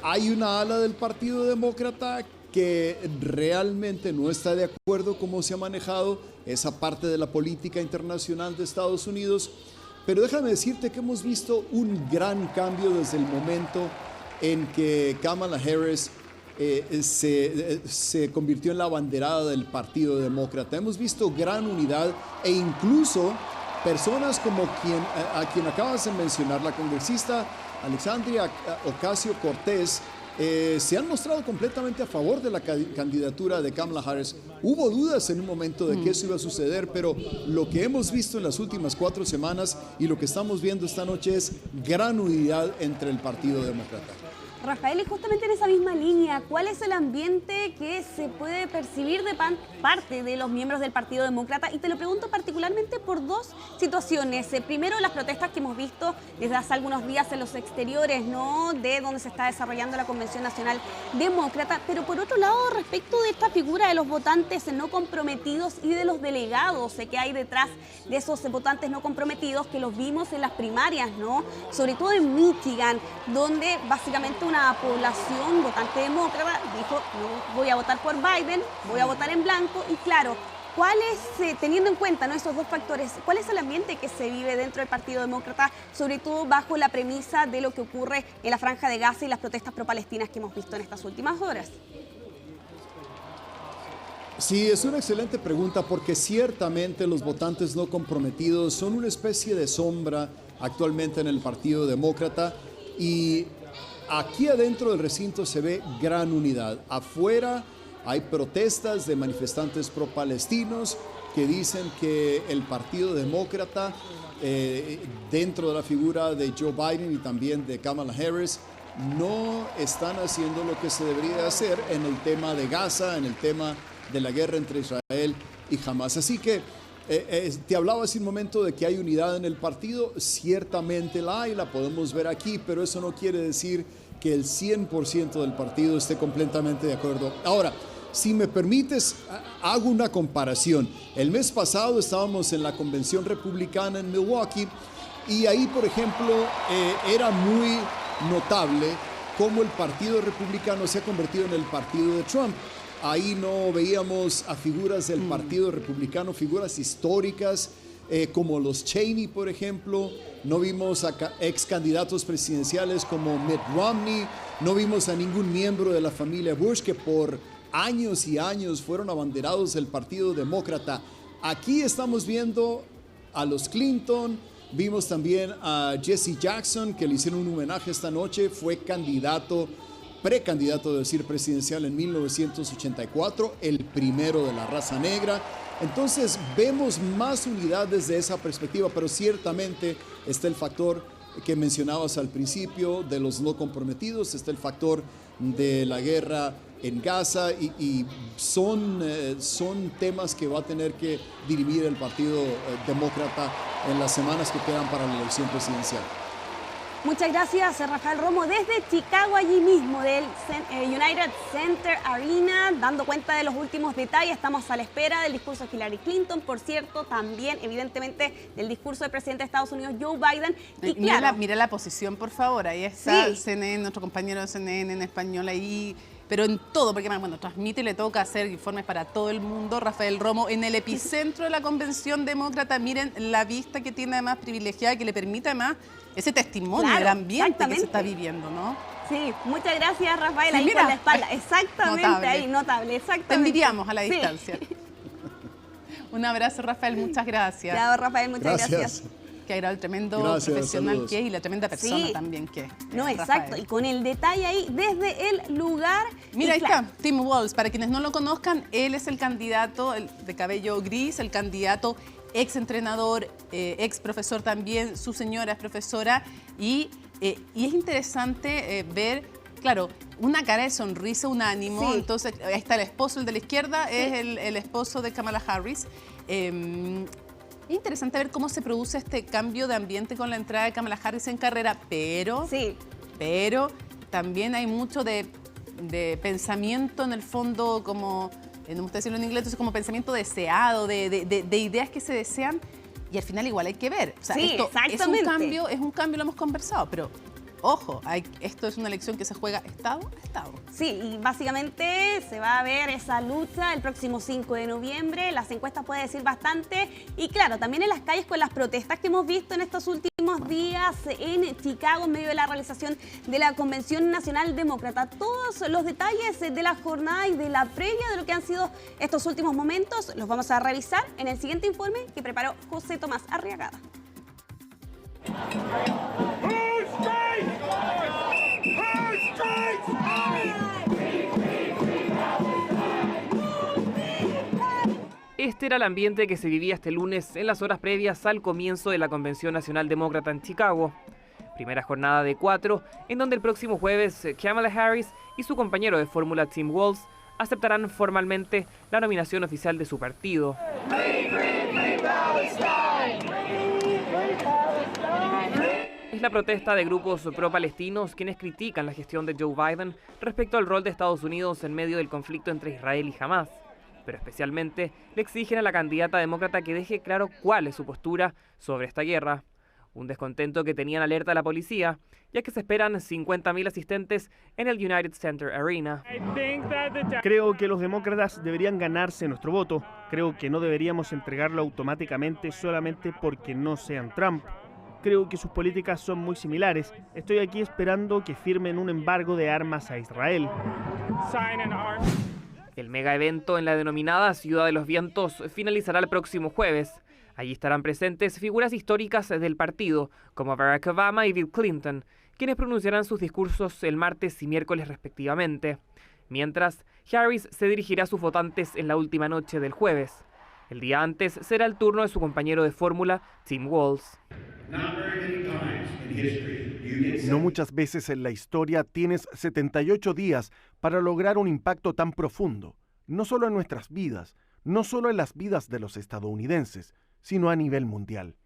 Hay una ala del Partido Demócrata que realmente no está de acuerdo cómo se ha manejado esa parte de la política internacional de Estados Unidos, pero déjame decirte que hemos visto un gran cambio desde el momento en que Kamala Harris se convirtió en la abanderada del Partido Demócrata. Hemos visto gran unidad e incluso personas como a quien acabas de mencionar, la congresista Alexandria Ocasio-Cortez, se han mostrado completamente a favor de la candidatura de Kamala Harris. Hubo dudas en un momento de que eso iba a suceder, pero lo que hemos visto en las últimas 4 semanas y lo que estamos viendo esta noche es gran unidad entre el Partido Demócrata. Rafael, y justamente en esa misma línea, ¿cuál es el ambiente que se puede percibir de parte de los miembros del Partido Demócrata? Y te lo pregunto particularmente por 2 situaciones. Primero, las protestas que hemos visto desde hace algunos días en los exteriores, ¿no?, de donde se está desarrollando la Convención Nacional Demócrata. Pero por otro lado, respecto de esta figura de los votantes no comprometidos y de los delegados que hay detrás de esos votantes no comprometidos, que los vimos en las primarias, ¿no?, sobre todo en Michigan, donde básicamente una población votante demócrata dijo: no voy a votar por Biden, voy a votar en blanco. Y claro, ¿cuál es, teniendo en cuenta, ¿no?, esos 2 factores, cuál es el ambiente que se vive dentro del Partido Demócrata, sobre todo bajo la premisa de lo que ocurre en la Franja de Gaza y las protestas pro-palestinas que hemos visto en estas últimas horas? Sí, es una excelente pregunta, porque ciertamente los votantes no comprometidos son una especie de sombra actualmente en el Partido Demócrata, y aquí adentro del recinto se ve gran unidad. Afuera hay protestas de manifestantes pro-palestinos que dicen que el Partido Demócrata, dentro de la figura de Joe Biden y también de Kamala Harris, no están haciendo lo que se debería hacer en el tema de Gaza, en el tema de la guerra entre Israel y Hamas. Así que te hablaba hace un momento de que hay unidad en el partido. Ciertamente la hay, la podemos ver aquí, pero eso no quiere decir que el 100% del partido esté completamente de acuerdo. Ahora, si me permites, hago una comparación. El mes pasado estábamos en la convención republicana en Milwaukee, y ahí, por ejemplo, era muy notable cómo el partido republicano se ha convertido en el partido de Trump. Ahí no veíamos a figuras del Partido Republicano, figuras históricas como los Cheney, por ejemplo. No vimos a ex candidatos presidenciales como Mitt Romney. No vimos a ningún miembro de la familia Bush, que por años y años fueron abanderados del Partido Demócrata. Aquí estamos viendo a los Clinton. Vimos también a Jesse Jackson, que le hicieron un homenaje esta noche. Fue precandidato de decir presidencial en 1984, el primero de la raza negra. Entonces vemos más unidad desde esa perspectiva, pero ciertamente está el factor que mencionabas al principio de los no comprometidos, está el factor de la guerra en Gaza, y son temas que va a tener que dirimir el Partido Demócrata en las semanas que quedan para la elección presidencial. Muchas gracias, Rafael Romo, desde Chicago, allí mismo, del United Center Arena, dando cuenta de los últimos detalles. Estamos a la espera del discurso de Hillary Clinton, por cierto, también, evidentemente, del discurso del presidente de Estados Unidos, Joe Biden. Y claro, mira la posición, por favor. Ahí está sí. El CNN, nuestro compañero de CNN en español ahí, pero en todo, porque bueno, transmite y le toca hacer informes para todo el mundo. Rafael Romo, en el epicentro de la Convención Demócrata. Miren la vista que tiene, además, privilegiada, que le permite, además, ese testimonio del ambiente que se está viviendo, ¿no? Sí, muchas gracias, Rafael, Sí, ahí mira, por la espalda. Exactamente, notable. Ahí, notable, exactamente. Te envidiamos a la Sí. distancia. Un abrazo, Rafael, muchas gracias. Chao, Rafael, muchas gracias. Que era el tremendo Gracias, profesional saludos. que es y la tremenda persona Sí. también que es. No, Rafael. exacto, y con el detalle ahí, desde el lugar. Mira, ahí claro, está, Tim Walz. Para quienes no lo conozcan, él es el candidato de cabello gris, el candidato ex entrenador, ex profesor también, su señora es profesora, y es interesante ver, claro, una cara de sonrisa, un ánimo. Sí. Entonces, ahí está el esposo, el de la izquierda, Sí. es el esposo de Kamala Harris. Es interesante ver cómo se produce este cambio de ambiente con la entrada de Kamala Harris en carrera, pero también hay mucho de pensamiento en el fondo, como, no me gusta decirlo en inglés, entonces como pensamiento deseado, de ideas que se desean, y al final igual hay que ver. O sea, Sí, esto exactamente. es un cambio, lo hemos conversado, pero ojo, esto es una elección que se juega estado a estado. Sí, y básicamente se va a ver esa lucha el próximo 5 de noviembre. Las encuestas pueden decir bastante. Y claro, también en las calles con las protestas que hemos visto en estos últimos días en Chicago en medio de la realización de la Convención Nacional Demócrata. Todos los detalles de la jornada y de la previa de lo que han sido estos últimos momentos los vamos a revisar en el siguiente informe que preparó José Tomás Arriagada. Este era el ambiente que se vivía este lunes en las horas previas al comienzo de la Convención Nacional Demócrata en Chicago. Primera jornada de 4, en donde el próximo jueves Kamala Harris y su compañero de fórmula Tim Walz aceptarán formalmente la nominación oficial de su partido. Es la protesta de grupos pro-palestinos quienes critican la gestión de Joe Biden respecto al rol de Estados Unidos en medio del conflicto entre Israel y Hamás. Pero especialmente le exigen a la candidata demócrata que deje claro cuál es su postura sobre esta guerra. Un descontento que tenían alerta a la policía, ya que se esperan 50.000 asistentes en el United Center Arena. Creo que los demócratas deberían ganarse nuestro voto. Creo que no deberíamos entregarlo automáticamente solamente porque no sean Trump. Creo que sus políticas son muy similares. Estoy aquí esperando que firmen un embargo de armas a Israel. El mega evento en la denominada Ciudad de los Vientos finalizará el próximo jueves. Allí estarán presentes figuras históricas del partido, como Barack Obama y Bill Clinton, quienes pronunciarán sus discursos el martes y miércoles respectivamente. Mientras, Harris se dirigirá a sus votantes en la última noche del jueves. El día antes será el turno de su compañero de fórmula, Tim Walz. No muchas veces en la historia tienes 78 días para lograr un impacto tan profundo, no solo en nuestras vidas, no solo en las vidas de los estadounidenses, sino a nivel mundial.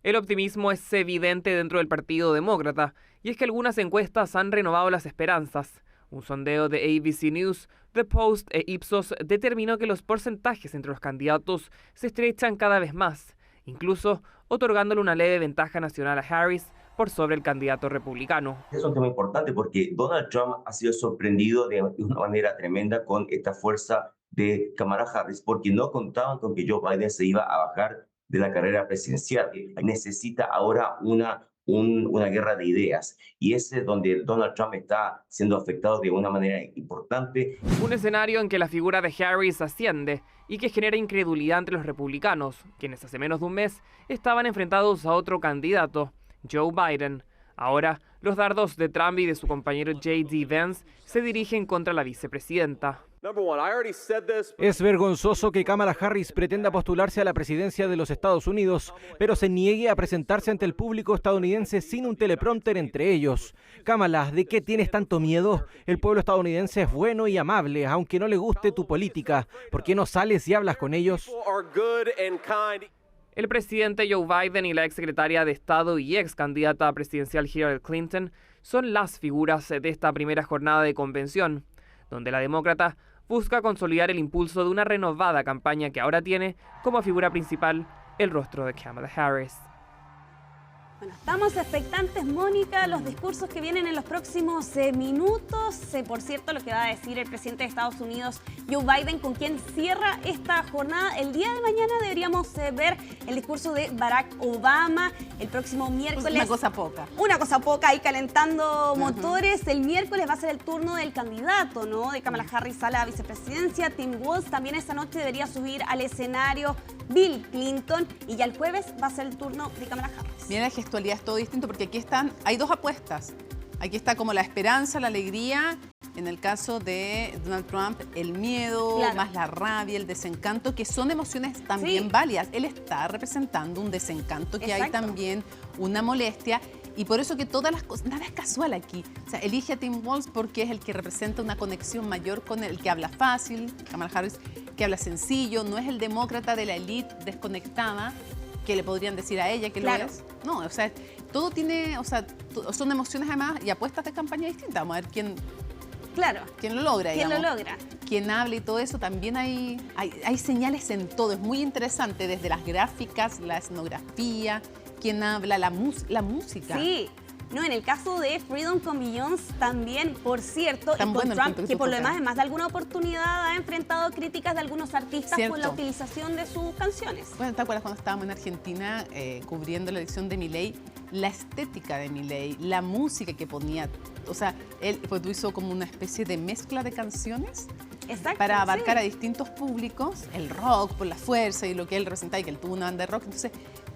El optimismo es evidente dentro del Partido Demócrata, y es que algunas encuestas han renovado las esperanzas. Un sondeo de ABC News, The Post e Ipsos determinó que los porcentajes entre los candidatos se estrechan cada vez más, incluso otorgándole una leve ventaja nacional a Harris por sobre el candidato republicano. Es un tema importante porque Donald Trump ha sido sorprendido de una manera tremenda con esta fuerza de Kamala Harris, porque no contaban con que Joe Biden se iba a bajar de la carrera presidencial. Necesita ahora una guerra de ideas, y ese es donde Donald Trump está siendo afectado de una manera importante. Un escenario en que la figura de Harris asciende y que genera incredulidad entre los republicanos, quienes hace menos de un mes estaban enfrentados a otro candidato, Joe Biden. Ahora, los dardos de Trump y de su compañero J.D. Vance se dirigen contra la vicepresidenta. Es vergonzoso que Kamala Harris pretenda postularse a la presidencia de los Estados Unidos, pero se niegue a presentarse ante el público estadounidense sin un teleprompter entre ellos. Kamala, ¿de qué tienes tanto miedo? El pueblo estadounidense es bueno y amable, aunque no le guste tu política. ¿Por qué no sales y hablas con ellos? El presidente Joe Biden y la exsecretaria de Estado y ex candidata presidencial Hillary Clinton son las figuras de esta primera jornada de convención, donde la demócrata busca consolidar el impulso de una renovada campaña que ahora tiene como figura principal el rostro de Kamala Harris. Bueno, estamos expectantes, Mónica, los discursos que vienen en los próximos minutos. Por cierto, lo que va a decir el presidente de Estados Unidos, Joe Biden, con quien cierra esta jornada. El día de mañana deberíamos ver el discurso de Barack Obama. El próximo miércoles... Una cosa poca. Una cosa poca, ahí calentando motores. El miércoles va a ser el turno del candidato, ¿no? De Kamala Harris a la vicepresidencia. Tim Walz también esta noche debería subir al escenario Bill Clinton. Y ya el jueves va a ser el turno de Kamala Harris. Mira, la gestualidad es todo distinto porque aquí hay dos apuestas. Aquí está como la esperanza, la alegría. En el caso de Donald Trump, el miedo, más la rabia, el desencanto, que son emociones también válidas. Él está representando un desencanto, que hay también una molestia. Y por eso que todas las cosas, nada es casual aquí. O sea, elige a Tim Walz porque es el que representa una conexión mayor con el que habla fácil, Kamala Harris, que habla sencillo, no es el demócrata de la élite desconectada, que le podrían decir a ella que lo es. No, o sea, todo tiene, o sea, son emociones además y apuestas de campaña distintas. Vamos a ver quién lo logra, quién habla y todo eso. También hay señales en todo, es muy interesante, desde las gráficas, la escenografía, quién habla, la música. Sí. No, en el caso de Freedom con Beyoncé también, por cierto, y con bueno Trump, que por lo demás en más de alguna oportunidad ha enfrentado críticas de algunos artistas por la utilización de sus canciones. Bueno, ¿te acuerdas cuando estábamos en Argentina cubriendo la elección de Milei? La estética de Milei, la música que ponía, o sea, él pues, hizo como una especie de mezcla de canciones. Exacto, para abarcar a distintos públicos, el rock por la fuerza y lo que él representaba y que él tuvo una banda de rock, entonces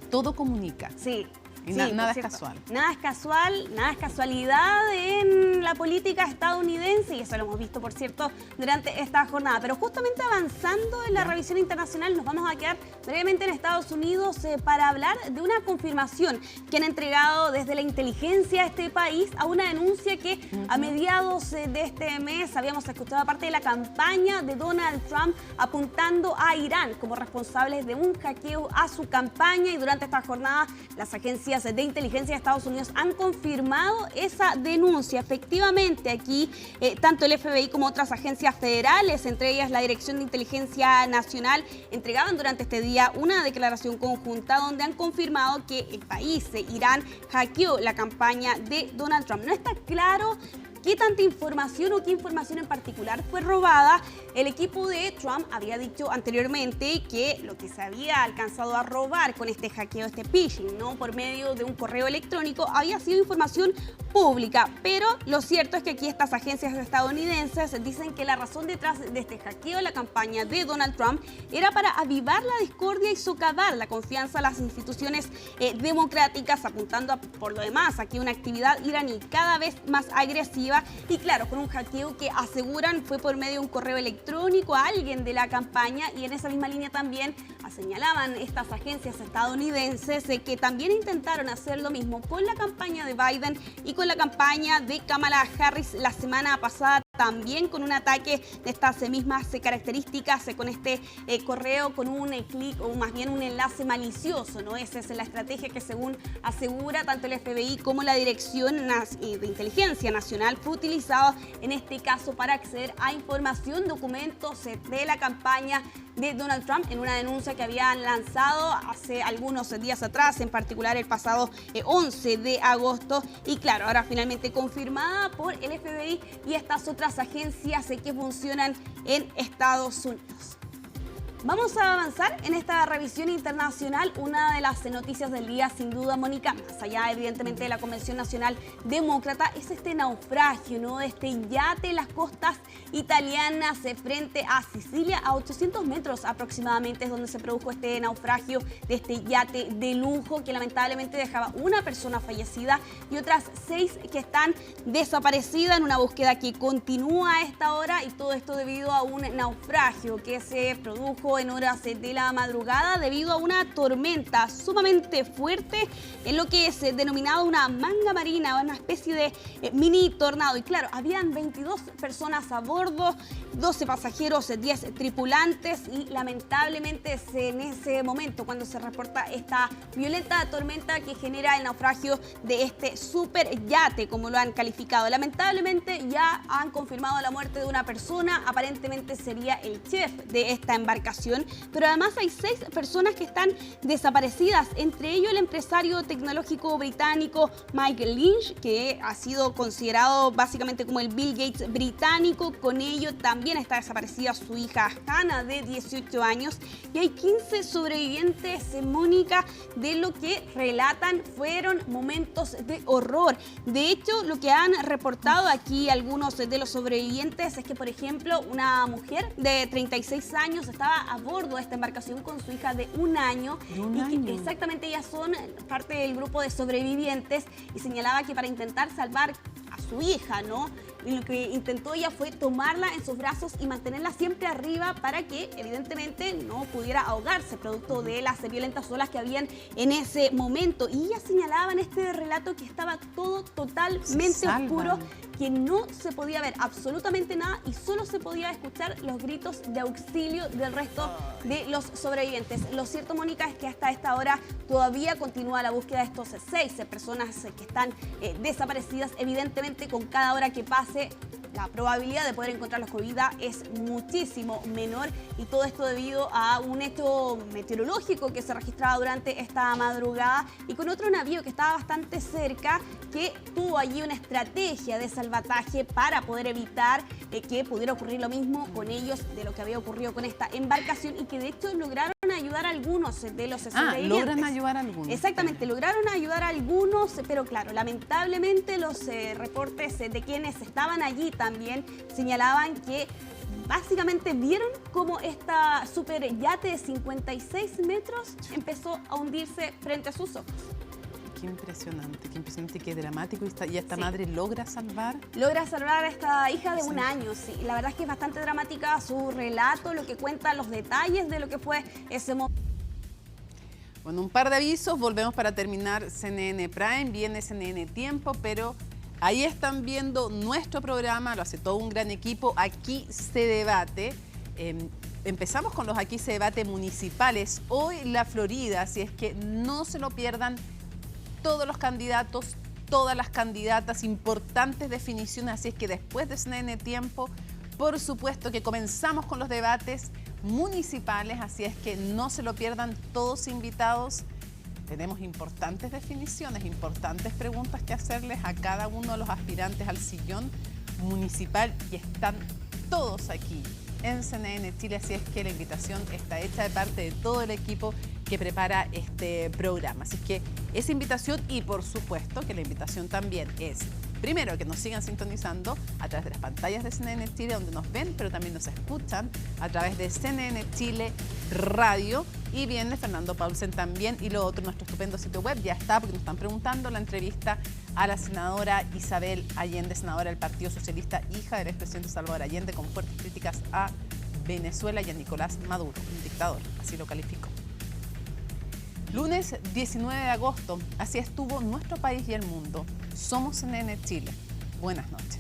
todo comunica. Sí. Y nada es casual. Nada es casual, nada es casualidad en la política estadounidense y eso lo hemos visto, por cierto, durante esta jornada. Pero justamente avanzando en la revisión internacional, nos vamos a quedar brevemente en Estados Unidos para hablar de una confirmación que han entregado desde la inteligencia de este país a una denuncia que a mediados de este mes habíamos escuchado parte de la campaña de Donald Trump apuntando a Irán como responsables de un hackeo a su campaña, y durante esta jornada las agencias de inteligencia de Estados Unidos han confirmado esa denuncia. Efectivamente, aquí tanto el FBI como otras agencias federales, entre ellas la Dirección de Inteligencia Nacional, entregaban durante este día una declaración conjunta donde han confirmado que el país, Irán, hackeó la campaña de Donald Trump. No está claro qué tanta información o qué información en particular fue robada. El equipo de Trump había dicho anteriormente que lo que se había alcanzado a robar con este hackeo, este phishing, ¿no?, por medio de un correo electrónico, había sido información pública. Pero lo cierto es que aquí estas agencias estadounidenses dicen que la razón detrás de este hackeo de la campaña de Donald Trump era para avivar la discordia y socavar la confianza en las instituciones democráticas, apuntando por lo demás aquí una actividad iraní cada vez más agresiva. Y claro, con un hackeo que aseguran fue por medio de un correo electrónico a alguien de la campaña, y en esa misma línea también señalaban estas agencias estadounidenses que también intentaron hacer lo mismo con la campaña de Biden y con la campaña de Kamala Harris la semana pasada, también con un ataque de estas mismas características, con este correo con un clic o más bien un enlace malicioso, ¿no? Esa es la estrategia que, según asegura tanto el FBI como la Dirección de Inteligencia Nacional, fue utilizado en este caso para acceder a información, documentos de la campaña de Donald Trump en una denuncia que habían lanzado hace algunos días atrás, en particular el pasado 11 de agosto. Y claro, ahora finalmente confirmada por el FBI y estas otras agencias que funcionan en Estados Unidos. Vamos a avanzar en esta revisión internacional. Una de las noticias del día, sin duda, Mónica, más allá evidentemente de la Convención Nacional Demócrata, es este naufragio, ¿no?, de este yate en las costas italianas frente a Sicilia, a 800 metros aproximadamente es donde se produjo este naufragio de este yate de lujo que lamentablemente dejaba una persona fallecida y otras 6 que están desaparecidas, en una búsqueda que continúa a esta hora, y todo esto debido a un naufragio que se produjo en horas de la madrugada debido a una tormenta sumamente fuerte en lo que es denominado una manga marina, una especie de mini tornado. Y claro, habían 22 personas a bordo, 12 pasajeros, 10 tripulantes, y lamentablemente en ese momento cuando se reporta esta violenta tormenta que genera el naufragio de este super yate, como lo han calificado. Lamentablemente ya han confirmado la muerte de una persona, aparentemente sería el chef de esta embarcación, pero además hay 6 personas que están desaparecidas, entre ellos el empresario tecnológico británico Mike Lynch, que ha sido considerado básicamente como el Bill Gates británico. Con ello también está desaparecida su hija Hannah, de 18 años, y hay 15 sobrevivientes, Mónica, de lo que relatan fueron momentos de horror. De hecho, lo que han reportado aquí algunos de los sobrevivientes es que, por ejemplo, una mujer de 36 años estaba a bordo de esta embarcación con su hija de un año. Y que exactamente ellas son parte del grupo de sobrevivientes, y señalaba que para intentar salvar a su hija, ¿no?, y lo que intentó ella fue tomarla en sus brazos y mantenerla siempre arriba para que evidentemente no pudiera ahogarse producto de las violentas olas que habían en ese momento. Y ella señalaba en este relato que estaba todo totalmente oscuro, que no se podía ver absolutamente nada y solo se podía escuchar los gritos de auxilio del resto de los sobrevivientes. Lo cierto, Mónica, es que hasta esta hora todavía continúa la búsqueda de estos 6 personas que están desaparecidas. Evidentemente, con cada hora que pase, la probabilidad de poder encontrarlos con vida es muchísimo menor, y todo esto debido a un hecho meteorológico que se registraba durante esta madrugada y con otro navío que estaba bastante cerca, que tuvo allí una estrategia de salvataje para poder evitar que pudiera ocurrir lo mismo con ellos de lo que había ocurrido con esta embarcación, y que de hecho lograron ayudar a algunos de los sobrevivientes. Logran ayudar a algunos. Exactamente, lograron ayudar a algunos, pero claro, lamentablemente los reportes de quienes estaban allí también señalaban que básicamente vieron cómo esta super yate de 56 metros empezó a hundirse frente a sus ojos. Qué impresionante, qué dramático. Y esta madre logra salvar. Logra salvar a esta hija de un año, sí. La verdad es que es bastante dramática su relato, lo que cuenta, los detalles de lo que fue ese momento. Bueno, un par de avisos, volvemos para terminar CNN Prime, viene CNN Tiempo, pero ahí están viendo nuestro programa, lo hace todo un gran equipo, Aquí se debate. Empezamos con los Aquí se debate municipales, hoy la Florida, así es que no se lo pierdan. Todos los candidatos, todas las candidatas, importantes definiciones, así es que después de CNN Tiempo, por supuesto que comenzamos con los debates municipales, así es que no se lo pierdan, todos invitados. Tenemos importantes definiciones, importantes preguntas que hacerles a cada uno de los aspirantes al sillón municipal, y están todos aquí en CNN Chile, así es que la invitación está hecha de parte de todo el equipo que prepara este programa. Así que esa invitación, y por supuesto que la invitación también es, primero, que nos sigan sintonizando a través de las pantallas de CNN Chile, donde nos ven, pero también nos escuchan a través de CNN Chile Radio. Y viene Fernando Paulsen también. Y lo otro, nuestro estupendo sitio web ya está, porque nos están preguntando la entrevista a la senadora Isabel Allende, senadora del Partido Socialista, hija del expresidente Salvador Allende, con fuertes críticas a Venezuela y a Nicolás Maduro, un dictador, así lo calificó. Lunes 19 de agosto, así estuvo nuestro país y el mundo. Somos CNN Chile. Buenas noches.